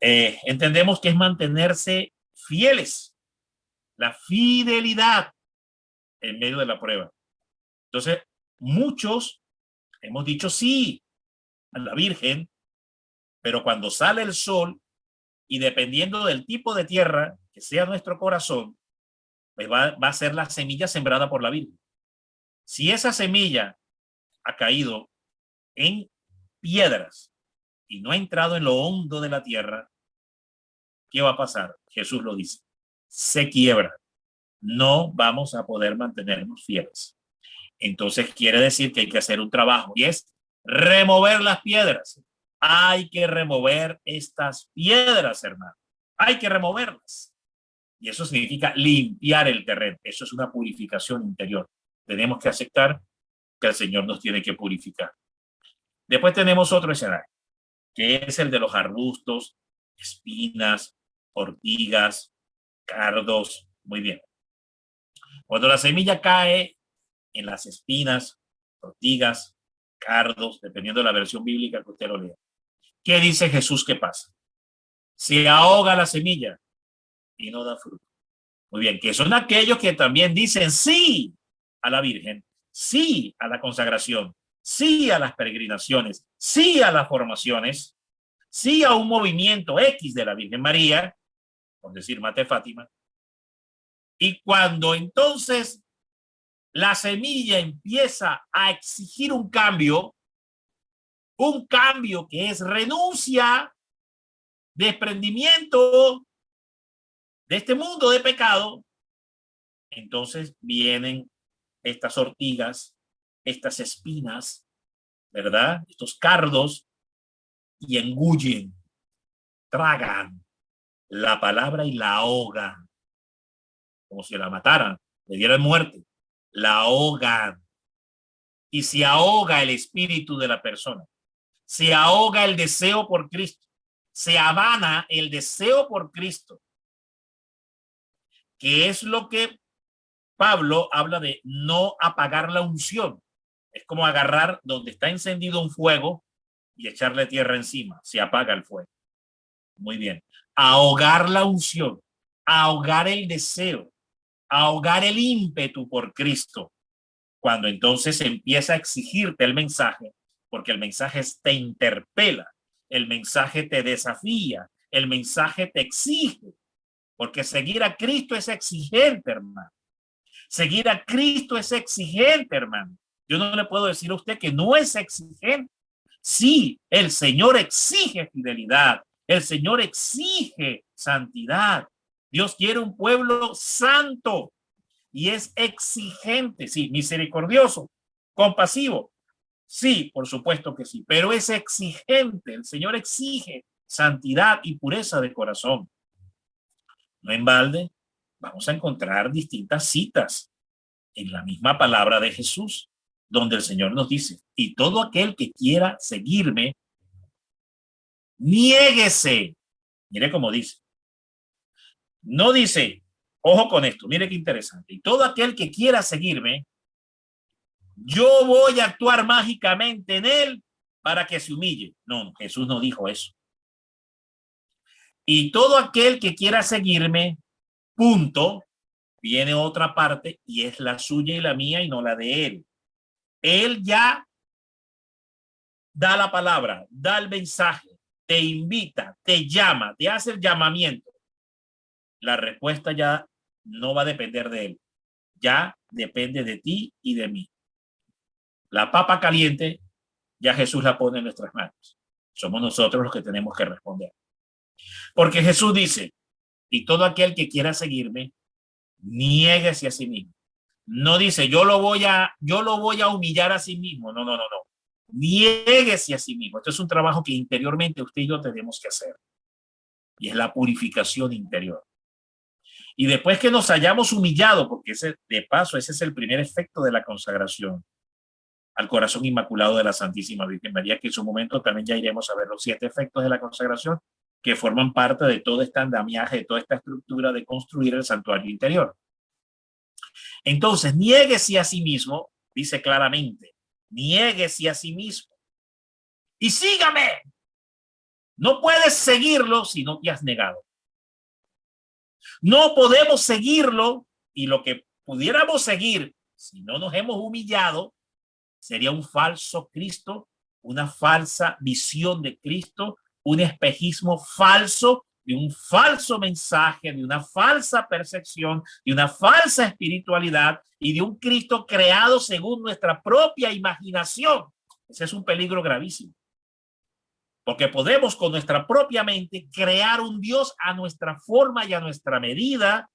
entendemos que es mantenerse fieles, la fidelidad en medio de la prueba. Entonces, muchos hemos dicho sí a la Virgen, pero cuando sale el sol y dependiendo del tipo de tierra que sea nuestro corazón, pues va a ser la semilla sembrada por la Virgen. Si esa semilla ha caído en piedras y no ha entrado en lo hondo de la tierra, ¿qué va a pasar? Jesús lo dice, se quiebra. No vamos a poder mantenernos fieles. Entonces quiere decir que hay que hacer un trabajo y es remover las piedras. Hay que remover estas piedras, hermano. Hay que removerlas. Y eso significa limpiar el terreno. Eso es una purificación interior. Tenemos que aceptar que el Señor nos tiene que purificar. Después tenemos otro escenario, que es el de los arbustos, espinas, ortigas, cardos. Muy bien. Cuando la semilla cae en las espinas, ortigas, cardos, dependiendo de la versión bíblica que usted lo lea, ¿qué dice Jesús que pasa? Se ahoga la semilla y no da fruto. Muy bien, que son aquellos que también dicen sí a la Virgen, sí a la consagración, sí a las peregrinaciones, sí a las formaciones, sí a un movimiento X de la Virgen María, por decir Mater Fátima. Y cuando entonces la semilla empieza a exigir un cambio que es renuncia, desprendimiento de este mundo de pecado, entonces vienen estas ortigas, estas espinas, ¿verdad? Estos cardos y engullen, tragan la palabra y la ahogan, como si la mataran, le dieran muerte, la ahogan. Y se ahoga el espíritu de la persona, se ahoga el deseo por Cristo, se avana el deseo por Cristo, que es lo que Pablo habla de no apagar la unción. Es como agarrar donde está encendido un fuego y echarle tierra encima, se apaga el fuego. Muy bien. Ahogar la unción, ahogar el deseo, ahogar el ímpetu por Cristo. Cuando entonces empieza a exigirte el mensaje, porque el mensaje te interpela, el mensaje te desafía, el mensaje te exige, porque seguir a Cristo es exigente, hermano. Seguir a Cristo es exigente, hermano. Yo no le puedo decir a usted que no es exigente. Sí, el Señor exige fidelidad, el Señor exige santidad. Dios quiere un pueblo santo y es exigente, sí, misericordioso, compasivo. Sí, por supuesto que sí, pero es exigente. El Señor exige santidad y pureza de corazón. No en balde, vamos a encontrar distintas citas en la misma palabra de Jesús, donde el Señor nos dice, y todo aquel que quiera seguirme, niéguese. Mire cómo dice. No dice, ojo con esto, mire qué interesante. Y todo aquel que quiera seguirme, yo voy a actuar mágicamente en él para que se humille. No, Jesús no dijo eso. Y todo aquel que quiera seguirme, punto, viene otra parte y es la suya y la mía y no la de él. Él ya da la palabra, da el mensaje, te invita, te llama, te hace el llamamiento. La respuesta ya no va a depender de él, ya depende de ti y de mí. La papa caliente ya Jesús la pone en nuestras manos. Somos nosotros los que tenemos que responder. Porque Jesús dice, y todo aquel que quiera seguirme, niéguese a sí mismo. No dice, yo lo voy a humillar a sí mismo. No. Niéguese a sí mismo. Esto es un trabajo que interiormente usted y yo tenemos que hacer. Y es la purificación interior. Y después que nos hayamos humillado, porque de paso, ese es el primer efecto de la consagración al corazón inmaculado de la Santísima Virgen María, que en su momento también ya iremos a ver los 7 efectos de la consagración que forman parte de todo este andamiaje, de toda esta estructura de construir el santuario interior. Entonces, niéguese a sí mismo, dice claramente, niéguese a sí mismo y sígame. No puedes seguirlo si no te has negado. No podemos seguirlo y lo que pudiéramos seguir si no nos hemos humillado sería un falso Cristo, una falsa visión de Cristo, un espejismo falso de un falso mensaje, de una falsa percepción, de una falsa espiritualidad y de un Cristo creado según nuestra propia imaginación. Ese es un peligro gravísimo. Porque podemos con nuestra propia mente crear un Dios a nuestra forma y a nuestra medida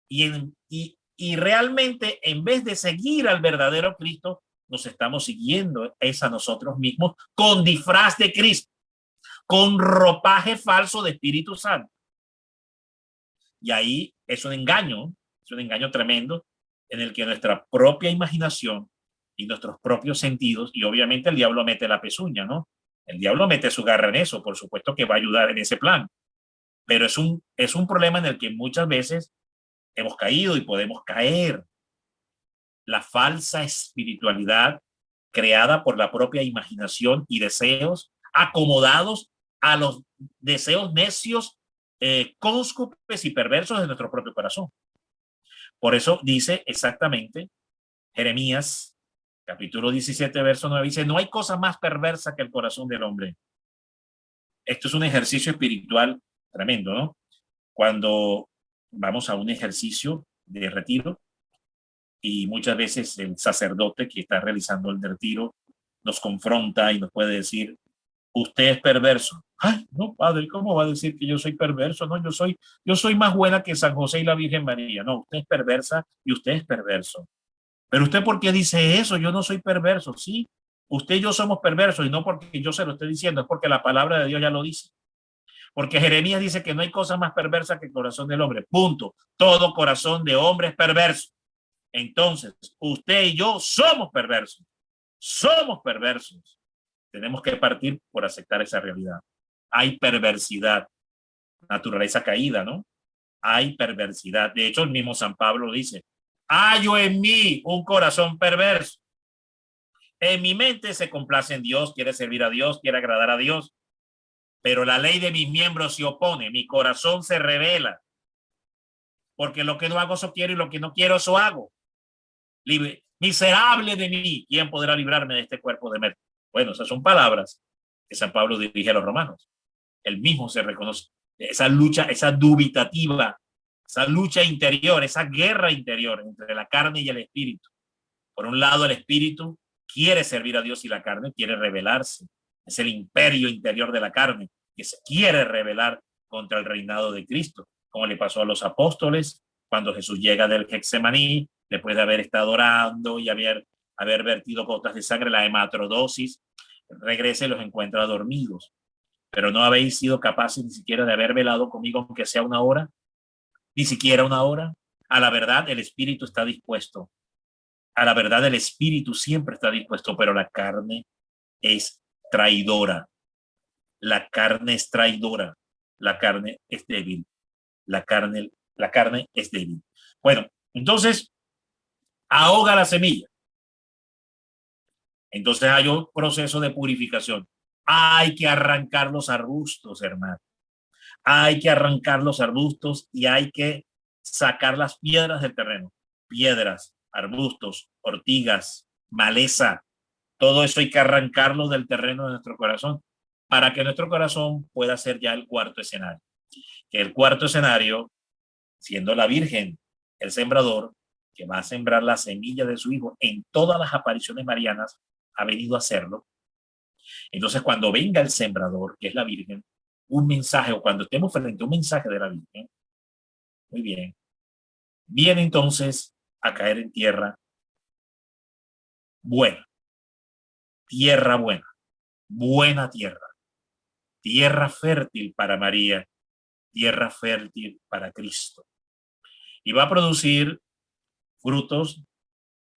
y realmente en vez de seguir al verdadero Cristo, nos estamos siguiendo es a nosotros mismos con disfraz de Cristo, con ropaje falso de Espíritu Santo. Y ahí es un engaño tremendo en el que nuestra propia imaginación y nuestros propios sentidos, y obviamente el diablo mete la pezuña, ¿no? El diablo mete su garra en eso, por supuesto que va a ayudar en ese plan. Pero es un problema en el que muchas veces hemos caído y podemos caer. La falsa espiritualidad creada por la propia imaginación y deseos acomodados a los deseos necios, cónscupes y perversos de nuestro propio corazón. Por eso dice exactamente Jeremías capítulo 17 verso 9, dice, no hay cosa más perversa que el corazón del hombre. Esto es un ejercicio espiritual tremendo, ¿no? Cuando vamos a un ejercicio de retiro y muchas veces el sacerdote que está realizando el retiro nos confronta y nos puede decir, usted es perverso. Ay, no, padre, ¿cómo va a decir que yo soy perverso? No, yo soy más buena que San José y la Virgen María. No, usted es perversa y usted es perverso. Pero usted, ¿por qué dice eso? Yo no soy perverso. Sí, usted y yo somos perversos y no porque yo se lo esté diciendo, es porque la palabra de Dios ya lo dice. Porque Jeremías dice que no hay cosa más perversa que el corazón del hombre. Punto. Todo corazón de hombre es perverso. Entonces, usted y yo somos perversos. Somos perversos. Tenemos que partir por aceptar esa realidad. Hay perversidad, naturaleza caída, ¿no? Hay perversidad. De hecho, el mismo San Pablo dice, hallo en mí un corazón perverso. En mi mente se complace en Dios, quiere servir a Dios, quiere agradar a Dios, pero la ley de mis miembros se opone, mi corazón se rebela. porque lo que no hago eso quiero y lo que no quiero eso hago. Miserable de mí, ¿quién podrá librarme de este cuerpo de muerte? Bueno, esas son palabras que San Pablo dirige a los romanos. Él mismo se reconoce. Esa lucha, esa dubitativa, esa lucha interior, esa guerra interior entre la carne y el espíritu. Por un lado, el espíritu quiere servir a Dios y la carne quiere rebelarse. Es el imperio interior de la carne que se quiere rebelar contra el reinado de Cristo, como le pasó a los apóstoles cuando Jesús llega del Getsemaní, después de haber estado orando y haber vertido gotas de sangre, la hematrodosis, regresa y los encuentra dormidos. Pero no habéis sido capaces ni siquiera de haber velado conmigo, aunque sea una hora, ni siquiera una hora. A la verdad, el espíritu está dispuesto. A la verdad, el espíritu siempre está dispuesto, pero la carne es traidora. La carne es traidora. La carne es débil. La carne es débil. Bueno, entonces, ahoga la semilla. Entonces hay un proceso de purificación. Hay que arrancar los arbustos, hermano. Hay que arrancar los arbustos y hay que sacar las piedras del terreno. Piedras, arbustos, ortigas, maleza. Todo eso hay que arrancarlo del terreno de nuestro corazón para que nuestro corazón pueda ser ya el cuarto escenario. Que el cuarto escenario, siendo la Virgen, el sembrador, que va a sembrar la semilla de su hijo en todas las apariciones marianas, ha venido a hacerlo. Entonces, cuando venga el sembrador, que es la Virgen, un mensaje, o cuando estemos frente a un mensaje de la Virgen, muy bien, viene entonces a caer en tierra buena, buena tierra, tierra fértil para María, tierra fértil para Cristo. Y va a producir frutos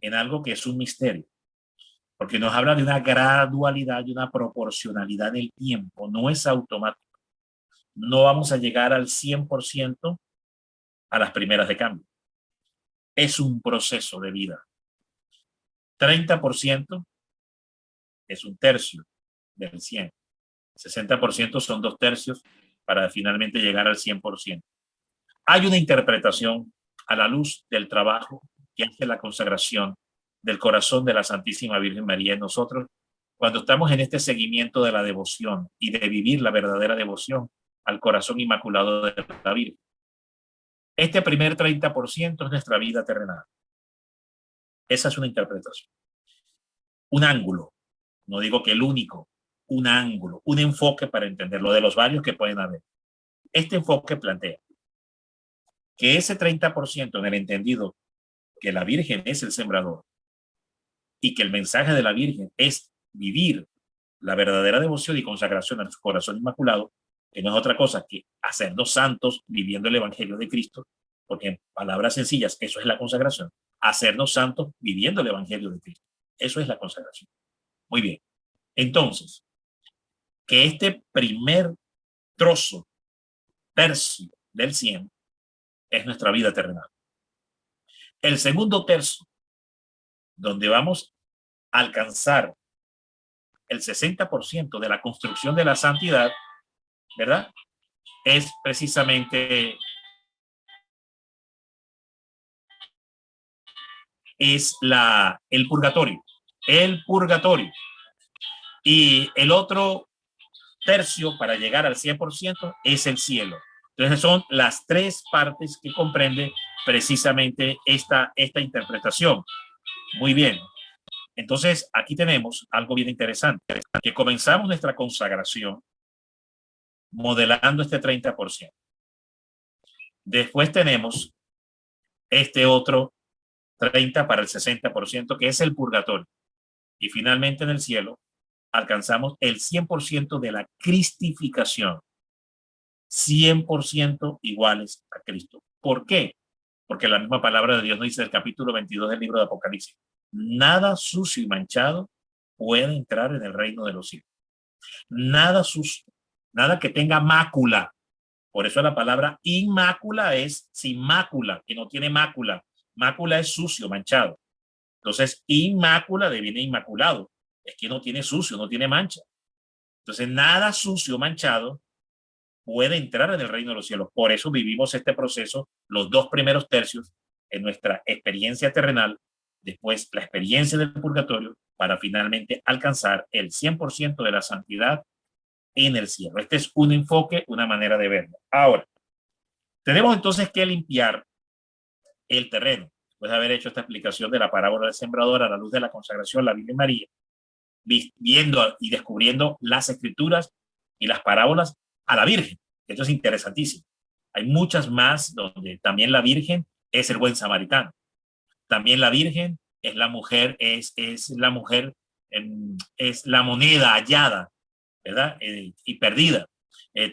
en algo que es un misterio, porque nos habla de una gradualidad y una proporcionalidad en el tiempo, no es automático. No vamos a llegar al 100% a las primeras de cambio. Es un proceso de vida. 30% es un tercio del 100. 60% son 2/3 para finalmente llegar al 100%. Hay una interpretación a la luz del trabajo que hace la consagración del corazón de la Santísima Virgen María en nosotros cuando estamos en este seguimiento de la devoción y de vivir la verdadera devoción al corazón inmaculado de la Virgen. Este primer 30% es nuestra vida terrenal. Esa es una interpretación. Un ángulo, no digo que el único, un ángulo, un enfoque para entenderlo de los varios que pueden haber. Este enfoque plantea que ese 30% en el entendido que la Virgen es el sembrador y que el mensaje de la Virgen es vivir la verdadera devoción y consagración a su corazón inmaculado, que no es otra cosa que hacernos santos viviendo el Evangelio de Cristo, porque en palabras sencillas, eso es la consagración, hacernos santos viviendo el Evangelio de Cristo. Eso es la consagración. Muy bien. Entonces, que este primer trozo, tercio del 100, es nuestra vida terrenal. El segundo tercio, donde vamos a alcanzar el 60% de la construcción de la santidad, ¿verdad? Es precisamente el purgatorio. El purgatorio. Y el otro tercio para llegar al 100% es el cielo. Entonces son las tres partes que comprende precisamente esta interpretación. Muy bien. Entonces aquí tenemos algo bien interesante, que comenzamos nuestra consagración modelando este 30%. Después tenemos este otro 30 para el 60%, que es el purgatorio. Y finalmente en el cielo alcanzamos el 100% de la cristificación. 100% iguales a Cristo. ¿Por qué? Porque la misma palabra de Dios nos dice en el capítulo 22 del libro de Apocalipsis: nada sucio y manchado puede entrar en el reino de los cielos. Nada sucio, nada que tenga mácula. Por eso la palabra inmácula es sin mácula, que no tiene mácula. Mácula es sucio, manchado. Entonces, inmácula deviene inmaculado. Es que no tiene sucio, no tiene mancha. Entonces, nada sucio, manchado puede entrar en el reino de los cielos. Por eso vivimos este proceso, los 2 primeros tercios en nuestra experiencia terrenal, después la experiencia del purgatorio, para finalmente alcanzar el 100% de la santidad en el cielo. Este es un enfoque, una manera de verlo. Ahora, tenemos entonces que limpiar el terreno. Después de haber hecho esta explicación de la parábola del sembrador a la luz de la consagración, la Virgen María, viendo y descubriendo las escrituras y las parábolas a la Virgen. Esto es interesantísimo. Hay muchas más donde también la Virgen es el buen samaritano. También la Virgen es la mujer, es la mujer, es la moneda hallada, ¿verdad? Y perdida.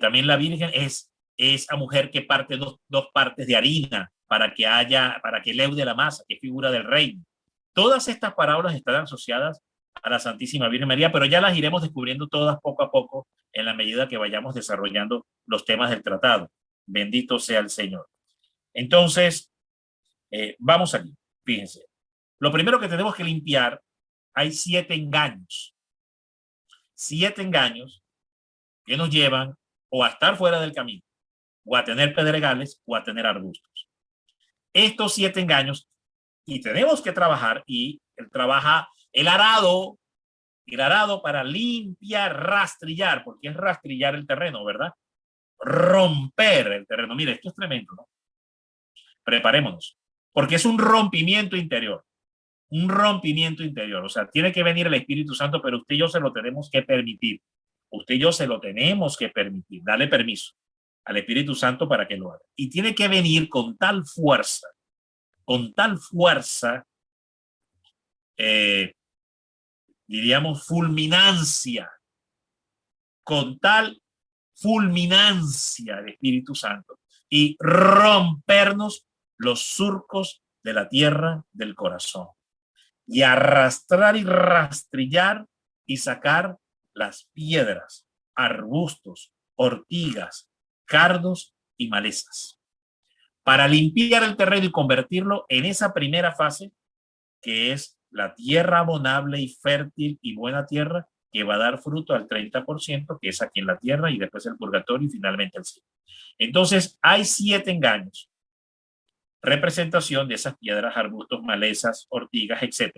También la Virgen es la mujer que parte dos partes de harina para que leude la masa, que figura del reino. Todas estas parábolas están asociadas a la Santísima Virgen María, pero ya las iremos descubriendo todas poco a poco en la medida que vayamos desarrollando los temas del tratado. Bendito sea el Señor. Entonces, vamos aquí. Fíjense. Lo primero que tenemos que limpiar, hay 7 engaños. 7 engaños que nos llevan o a estar fuera del camino, o a tener pedregales, o a tener arbustos. Estos 7 engaños, y tenemos que trabajar, y el arado para limpiar, rastrillar, porque es rastrillar el terreno, ¿verdad? Romper el terreno. Mire, esto es tremendo, ¿no? Preparémonos, porque es un rompimiento interior. Un rompimiento interior. O sea, tiene que venir el Espíritu Santo, pero usted y yo se lo tenemos que permitir. Usted y yo se lo tenemos que permitir. Dale permiso al Espíritu Santo para que lo haga. Y tiene que venir con tal fuerza, diríamos fulminancia, con tal fulminancia el Espíritu Santo, y rompernos los surcos de la tierra del corazón, y arrastrar y rastrillar y sacar las piedras, arbustos, ortigas, cardos y malezas, para limpiar el terreno y convertirlo en esa primera fase, que es la tierra abonable y fértil y buena tierra, que va a dar fruto al 30%, que es aquí en la tierra, y después el purgatorio y finalmente el cielo. Entonces, hay 7 engaños, representación de esas piedras, arbustos, malezas, ortigas, etc.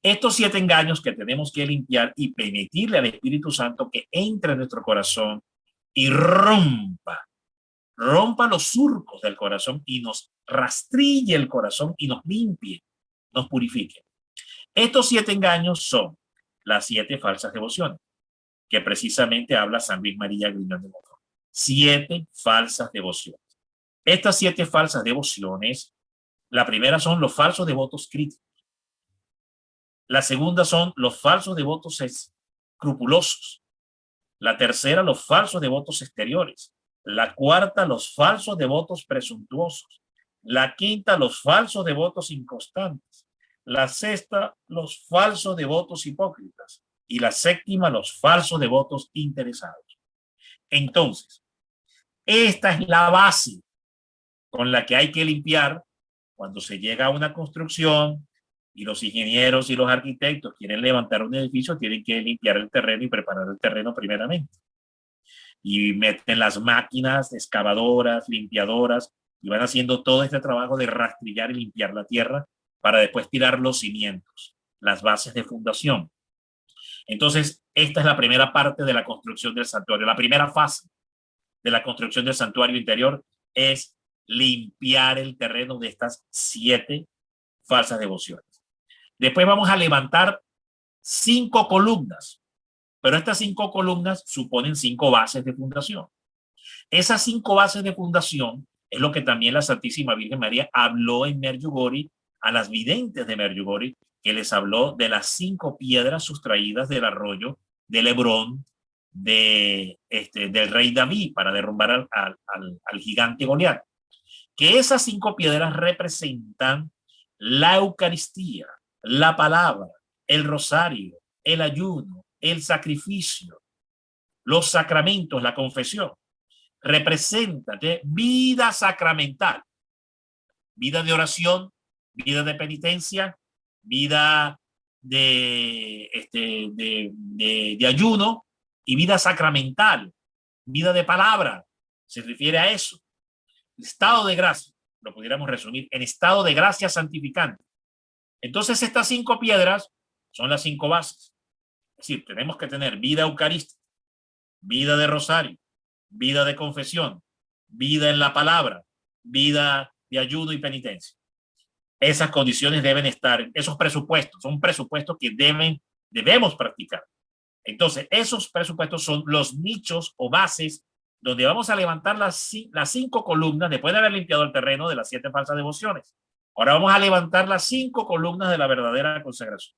Estos 7 engaños que tenemos que limpiar y permitirle al Espíritu Santo que entre en nuestro corazón y rompa los surcos del corazón y nos rastrille el corazón y nos limpie, nos purifique. Estos 7 engaños son las 7 falsas devociones, que precisamente habla San Luis María Griñón de Montfort. 7 falsas devociones. Estas 7 falsas devociones, la primera son los falsos devotos críticos. La segunda son los falsos devotos escrupulosos. La tercera, los falsos devotos exteriores. La cuarta, los falsos devotos presuntuosos. La quinta, los falsos devotos inconstantes. La sexta, los falsos devotos hipócritas. Y la séptima, los falsos devotos interesados. Entonces, esta es la base con la que hay que limpiar cuando se llega a una construcción y los ingenieros y los arquitectos quieren levantar un edificio, tienen que limpiar el terreno y preparar el terreno primeramente. Y meten las máquinas excavadoras, limpiadoras, y van haciendo todo este trabajo de rastrillar y limpiar la tierra para después tirar los cimientos, las bases de fundación. Entonces, esta es la primera parte de la construcción del santuario. La primera fase de la construcción del santuario interior es limpiar el terreno de estas 7 falsas devociones. Después vamos a levantar 5 columnas, pero estas 5 columnas suponen 5 bases de fundación. Esas 5 bases de fundación es lo que también la Santísima Virgen María habló en Medjugorje a las videntes de Medjugorje, que les habló de las 5 piedras sustraídas del arroyo del Hebrón del rey David para derrumbar al gigante Goliat. Que esas 5 piedras representan la Eucaristía, la palabra, el rosario, el ayuno, el sacrificio, los sacramentos, la confesión. Representa vida sacramental, vida de oración, vida de penitencia, vida de ayuno y vida sacramental, vida de palabra, se refiere a eso. Estado de gracia, lo pudiéramos resumir en estado de gracia santificante. Entonces estas 5 piedras son las 5 bases. Es decir, tenemos que tener vida eucarística, vida de rosario, vida de confesión, vida en la palabra, vida de ayuno y penitencia. Esas condiciones deben estar, esos presupuestos, son presupuestos que debemos practicar. Entonces, esos presupuestos son los nichos o bases donde vamos a levantar las 5 columnas después de haber limpiado el terreno de las 7 falsas devociones. Ahora vamos a levantar las 5 columnas de la verdadera consagración.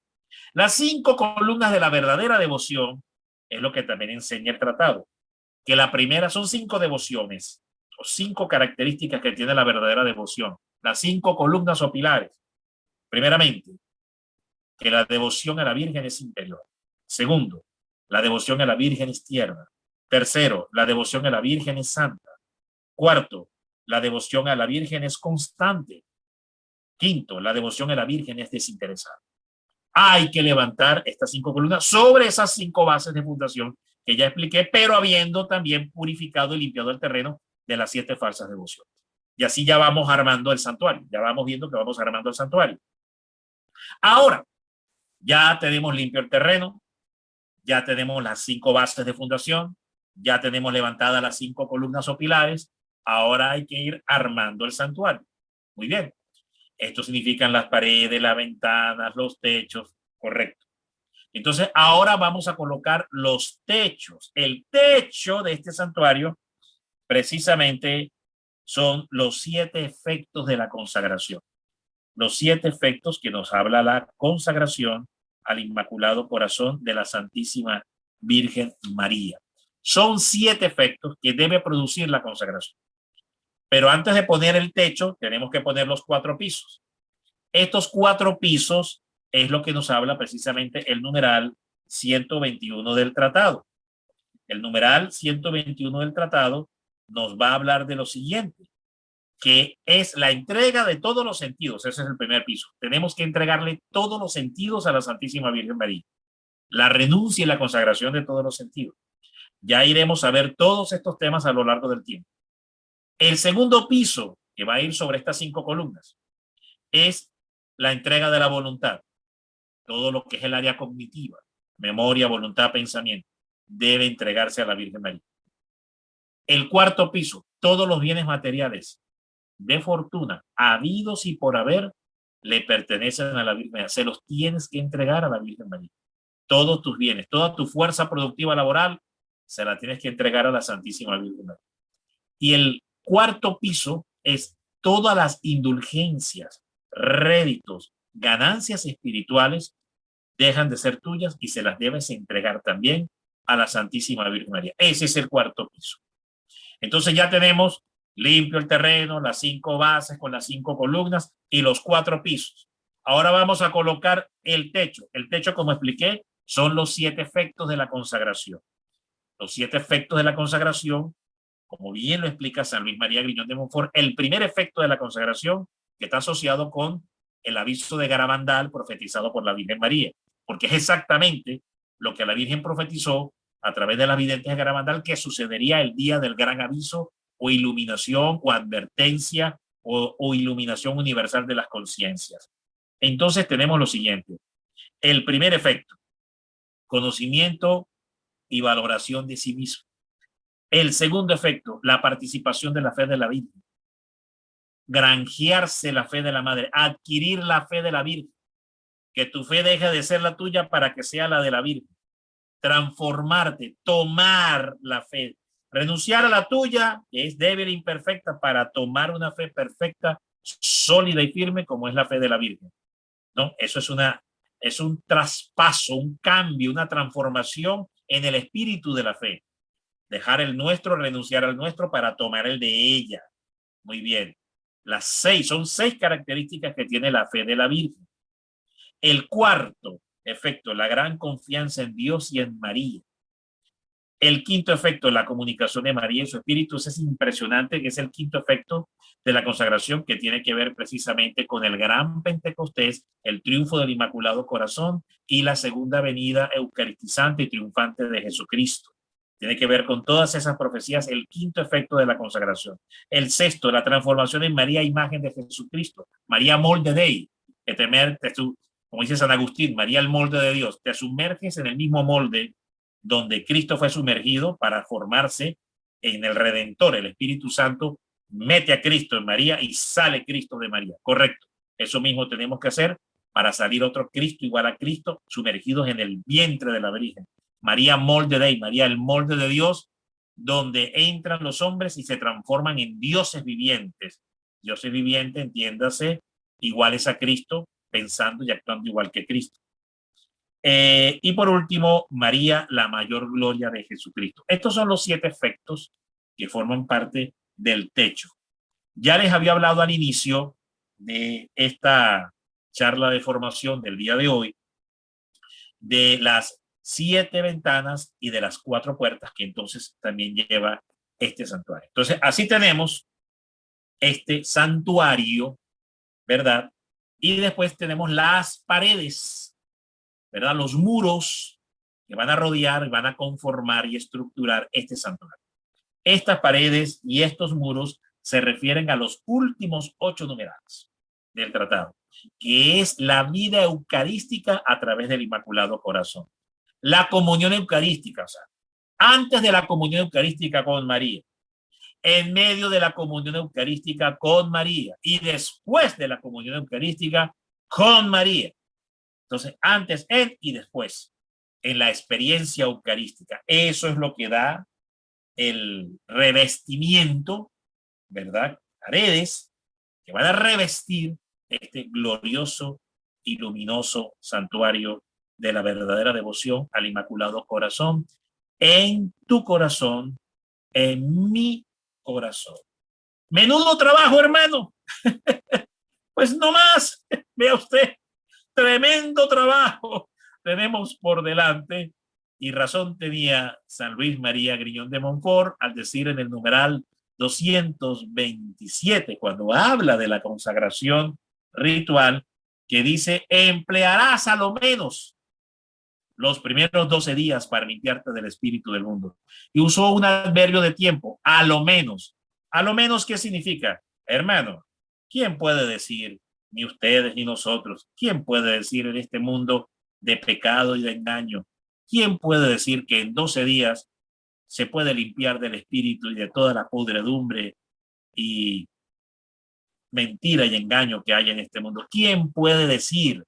Las 5 columnas de la verdadera devoción es lo que también enseña el tratado, que la primera son 5 devociones o 5 características que tiene la verdadera devoción. Las 5 columnas o pilares. Primeramente, que la devoción a la Virgen es interior. Segundo, la devoción a la Virgen es tierna. Tercero, la devoción a la Virgen es santa. Cuarto, la devoción a la Virgen es constante. Quinto, la devoción a la Virgen es desinteresada. Hay que levantar estas 5 columnas sobre esas 5 bases de fundación que ya expliqué, pero habiendo también purificado y limpiado el terreno de las 7 falsas devociones. Y así ya vamos armando el santuario. Ya vamos viendo que vamos armando el santuario. Ahora, ya tenemos limpio el terreno, ya tenemos las 5 bases de fundación, ya tenemos levantadas las 5 columnas o pilares. Ahora hay que ir armando el santuario. Muy bien. Esto significan las paredes, las ventanas, los techos. Correcto. Entonces, ahora vamos a colocar los techos. El techo de este santuario, precisamente, son los 7 efectos de la consagración. Los 7 efectos que nos habla la consagración al Inmaculado Corazón de la Santísima Virgen María. Son 7 efectos que debe producir la consagración. Pero antes de poner el techo, tenemos que poner los 4 pisos. Estos 4 pisos es lo que nos habla precisamente el numeral 121 del tratado. El numeral 121 del tratado nos va a hablar de lo siguiente, que es la entrega de todos los sentidos. Ese es el primer piso. Tenemos que entregarle todos los sentidos a la Santísima Virgen María. La renuncia y la consagración de todos los sentidos. Ya iremos a ver todos estos temas a lo largo del tiempo. El segundo piso, que va a ir sobre estas 5 columnas, es la entrega de la voluntad. Todo lo que es el área cognitiva, memoria, voluntad, pensamiento, debe entregarse a la Virgen María. El cuarto piso, todos los bienes materiales de fortuna, habidos y por haber, le pertenecen a la Virgen María. Se los tienes que entregar a la Virgen María. Todos tus bienes, toda tu fuerza productiva laboral, se la tienes que entregar a la Santísima Virgen María. Y el cuarto piso es todas las indulgencias, réditos, ganancias espirituales dejan de ser tuyas y se las debes entregar también a la Santísima Virgen María. Ese es el cuarto piso. Entonces ya tenemos limpio el terreno, las 5 bases con las 5 columnas y los 4 pisos. Ahora vamos a colocar el techo. El techo, como expliqué, son los 7 efectos de la consagración. Los 7 efectos de la consagración, como bien lo explica San Luis María Griñón de Montfort, el primer efecto de la consagración que está asociado con el aviso de Garabandal profetizado por la Virgen María, porque es exactamente lo que la Virgen profetizó a través de las videntes de Garabandal que sucedería el día del gran aviso o iluminación o advertencia o iluminación universal de las conciencias. Entonces tenemos lo siguiente. El primer efecto, conocimiento y valoración de sí mismo. El segundo efecto, la participación de la fe de la Virgen. Granjearse la fe de la Madre, adquirir la fe de la Virgen. Que tu fe deje de ser la tuya para que sea la de la Virgen. Transformarte, tomar la fe. Renunciar a la tuya, que es débil e imperfecta, para tomar una fe perfecta, sólida y firme como es la fe de la Virgen. ¿No? Eso es un traspaso, un cambio, una transformación en el espíritu de la fe. Dejar el nuestro, renunciar al nuestro para tomar el de ella. Muy bien. Son 6 características que tiene la fe de la Virgen. El cuarto efecto, la gran confianza en Dios y en María. El quinto efecto, la comunicación de María y su espíritu. Ese es impresionante, que es el quinto efecto de la consagración, que tiene que ver precisamente con el gran Pentecostés, el triunfo del Inmaculado Corazón y la segunda venida eucaristizante y triunfante de Jesucristo. Tiene que ver con todas esas profecías, el quinto efecto de la consagración. El sexto, la transformación en María, imagen de Jesucristo. María molde Dei, como dice San Agustín, María el molde de Dios. Te sumerges en el mismo molde donde Cristo fue sumergido para formarse en el Redentor. El Espíritu Santo mete a Cristo en María y sale Cristo de María. Correcto. Eso mismo tenemos que hacer para salir otro Cristo igual a Cristo, sumergidos en el vientre de la Virgen. María molde Dei, María el molde de Dios, donde entran los hombres y se transforman en dioses vivientes. Dioses vivientes, entiéndase, iguales a Cristo, pensando y actuando igual que Cristo. Y por último, María, la mayor gloria de Jesucristo. Estos son los 7 efectos que forman parte del techo. Ya les había hablado al inicio de esta charla de formación del día de hoy, de las 7 ventanas y de las 4 puertas que entonces también lleva este santuario. Entonces, así tenemos este santuario, ¿verdad? Y después tenemos las paredes, ¿verdad? Los muros que van a rodear, van a conformar y estructurar este santuario. Estas paredes y estos muros se refieren a los últimos 8 numerales del tratado, que es la vida eucarística a través del Inmaculado Corazón. La comunión eucarística, o sea, antes de la comunión eucarística con María, en medio de la comunión eucarística con María y después de la comunión eucarística con María. Entonces, antes, en y después, en la experiencia eucarística. Eso es lo que da el revestimiento, ¿verdad? Paredes que van a revestir este glorioso y luminoso santuario de la verdadera devoción al Inmaculado Corazón, en tu corazón, en mi corazón. Menudo trabajo, hermano. Pues no más, vea usted, tremendo trabajo tenemos por delante. Y razón tenía San Luis María Griñón de Montfort al decir en el numeral 227, cuando habla de la consagración ritual, que dice: emplearás a lo menos los primeros 12 días para limpiarte del espíritu del mundo. Y usó un adverbio de tiempo, a lo menos. A lo menos, ¿qué significa? Hermano, ¿quién puede decir, ni ustedes ni nosotros, quién puede decir en este mundo de pecado y de engaño, quién puede decir que en 12 días se puede limpiar del espíritu y de toda la podredumbre y mentira y engaño que hay en este mundo? ¿Quién puede decir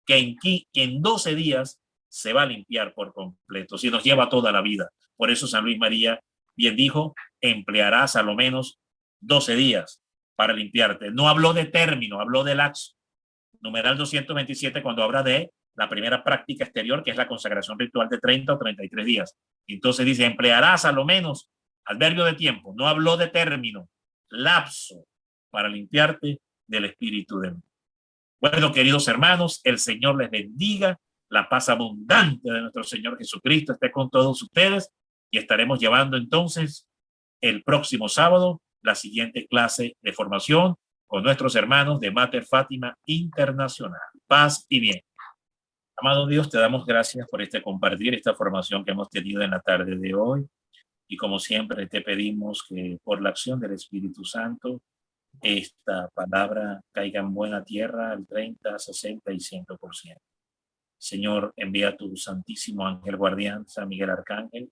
que en 12 días se va a limpiar por completo, si nos lleva toda la vida? Por eso San Luis María bien dijo: emplearás a lo menos 12 días para limpiarte. No habló de término, habló de lapso. Numeral 227, cuando habla de la primera práctica exterior, que es la consagración ritual de 30 o 33 días. Entonces dice: emplearás a lo menos, adverbio de tiempo, no habló de término, lapso, para limpiarte del espíritu del mundo. Bueno, queridos hermanos, el Señor les bendiga. La paz abundante de nuestro Señor Jesucristo esté con todos ustedes, y estaremos llevando entonces el próximo sábado la siguiente clase de formación con nuestros hermanos de Mater Fátima Internacional. Paz y bien. Amado Dios, te damos gracias por compartir esta formación que hemos tenido en la tarde de hoy, y como siempre te pedimos que por la acción del Espíritu Santo esta palabra caiga en buena tierra al 30, 60 y 100%. Señor, envía a tu santísimo ángel guardián, San Miguel Arcángel,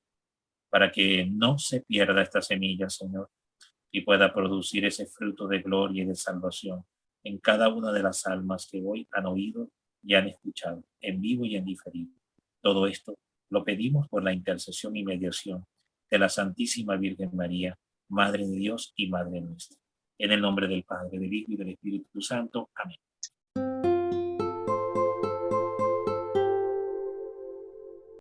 para que no se pierda esta semilla, Señor, y pueda producir ese fruto de gloria y de salvación en cada una de las almas que hoy han oído y han escuchado, en vivo y en diferido. Todo esto lo pedimos por la intercesión y mediación de la Santísima Virgen María, Madre de Dios y Madre nuestra. En el nombre del Padre, del Hijo y del Espíritu Santo. Amén.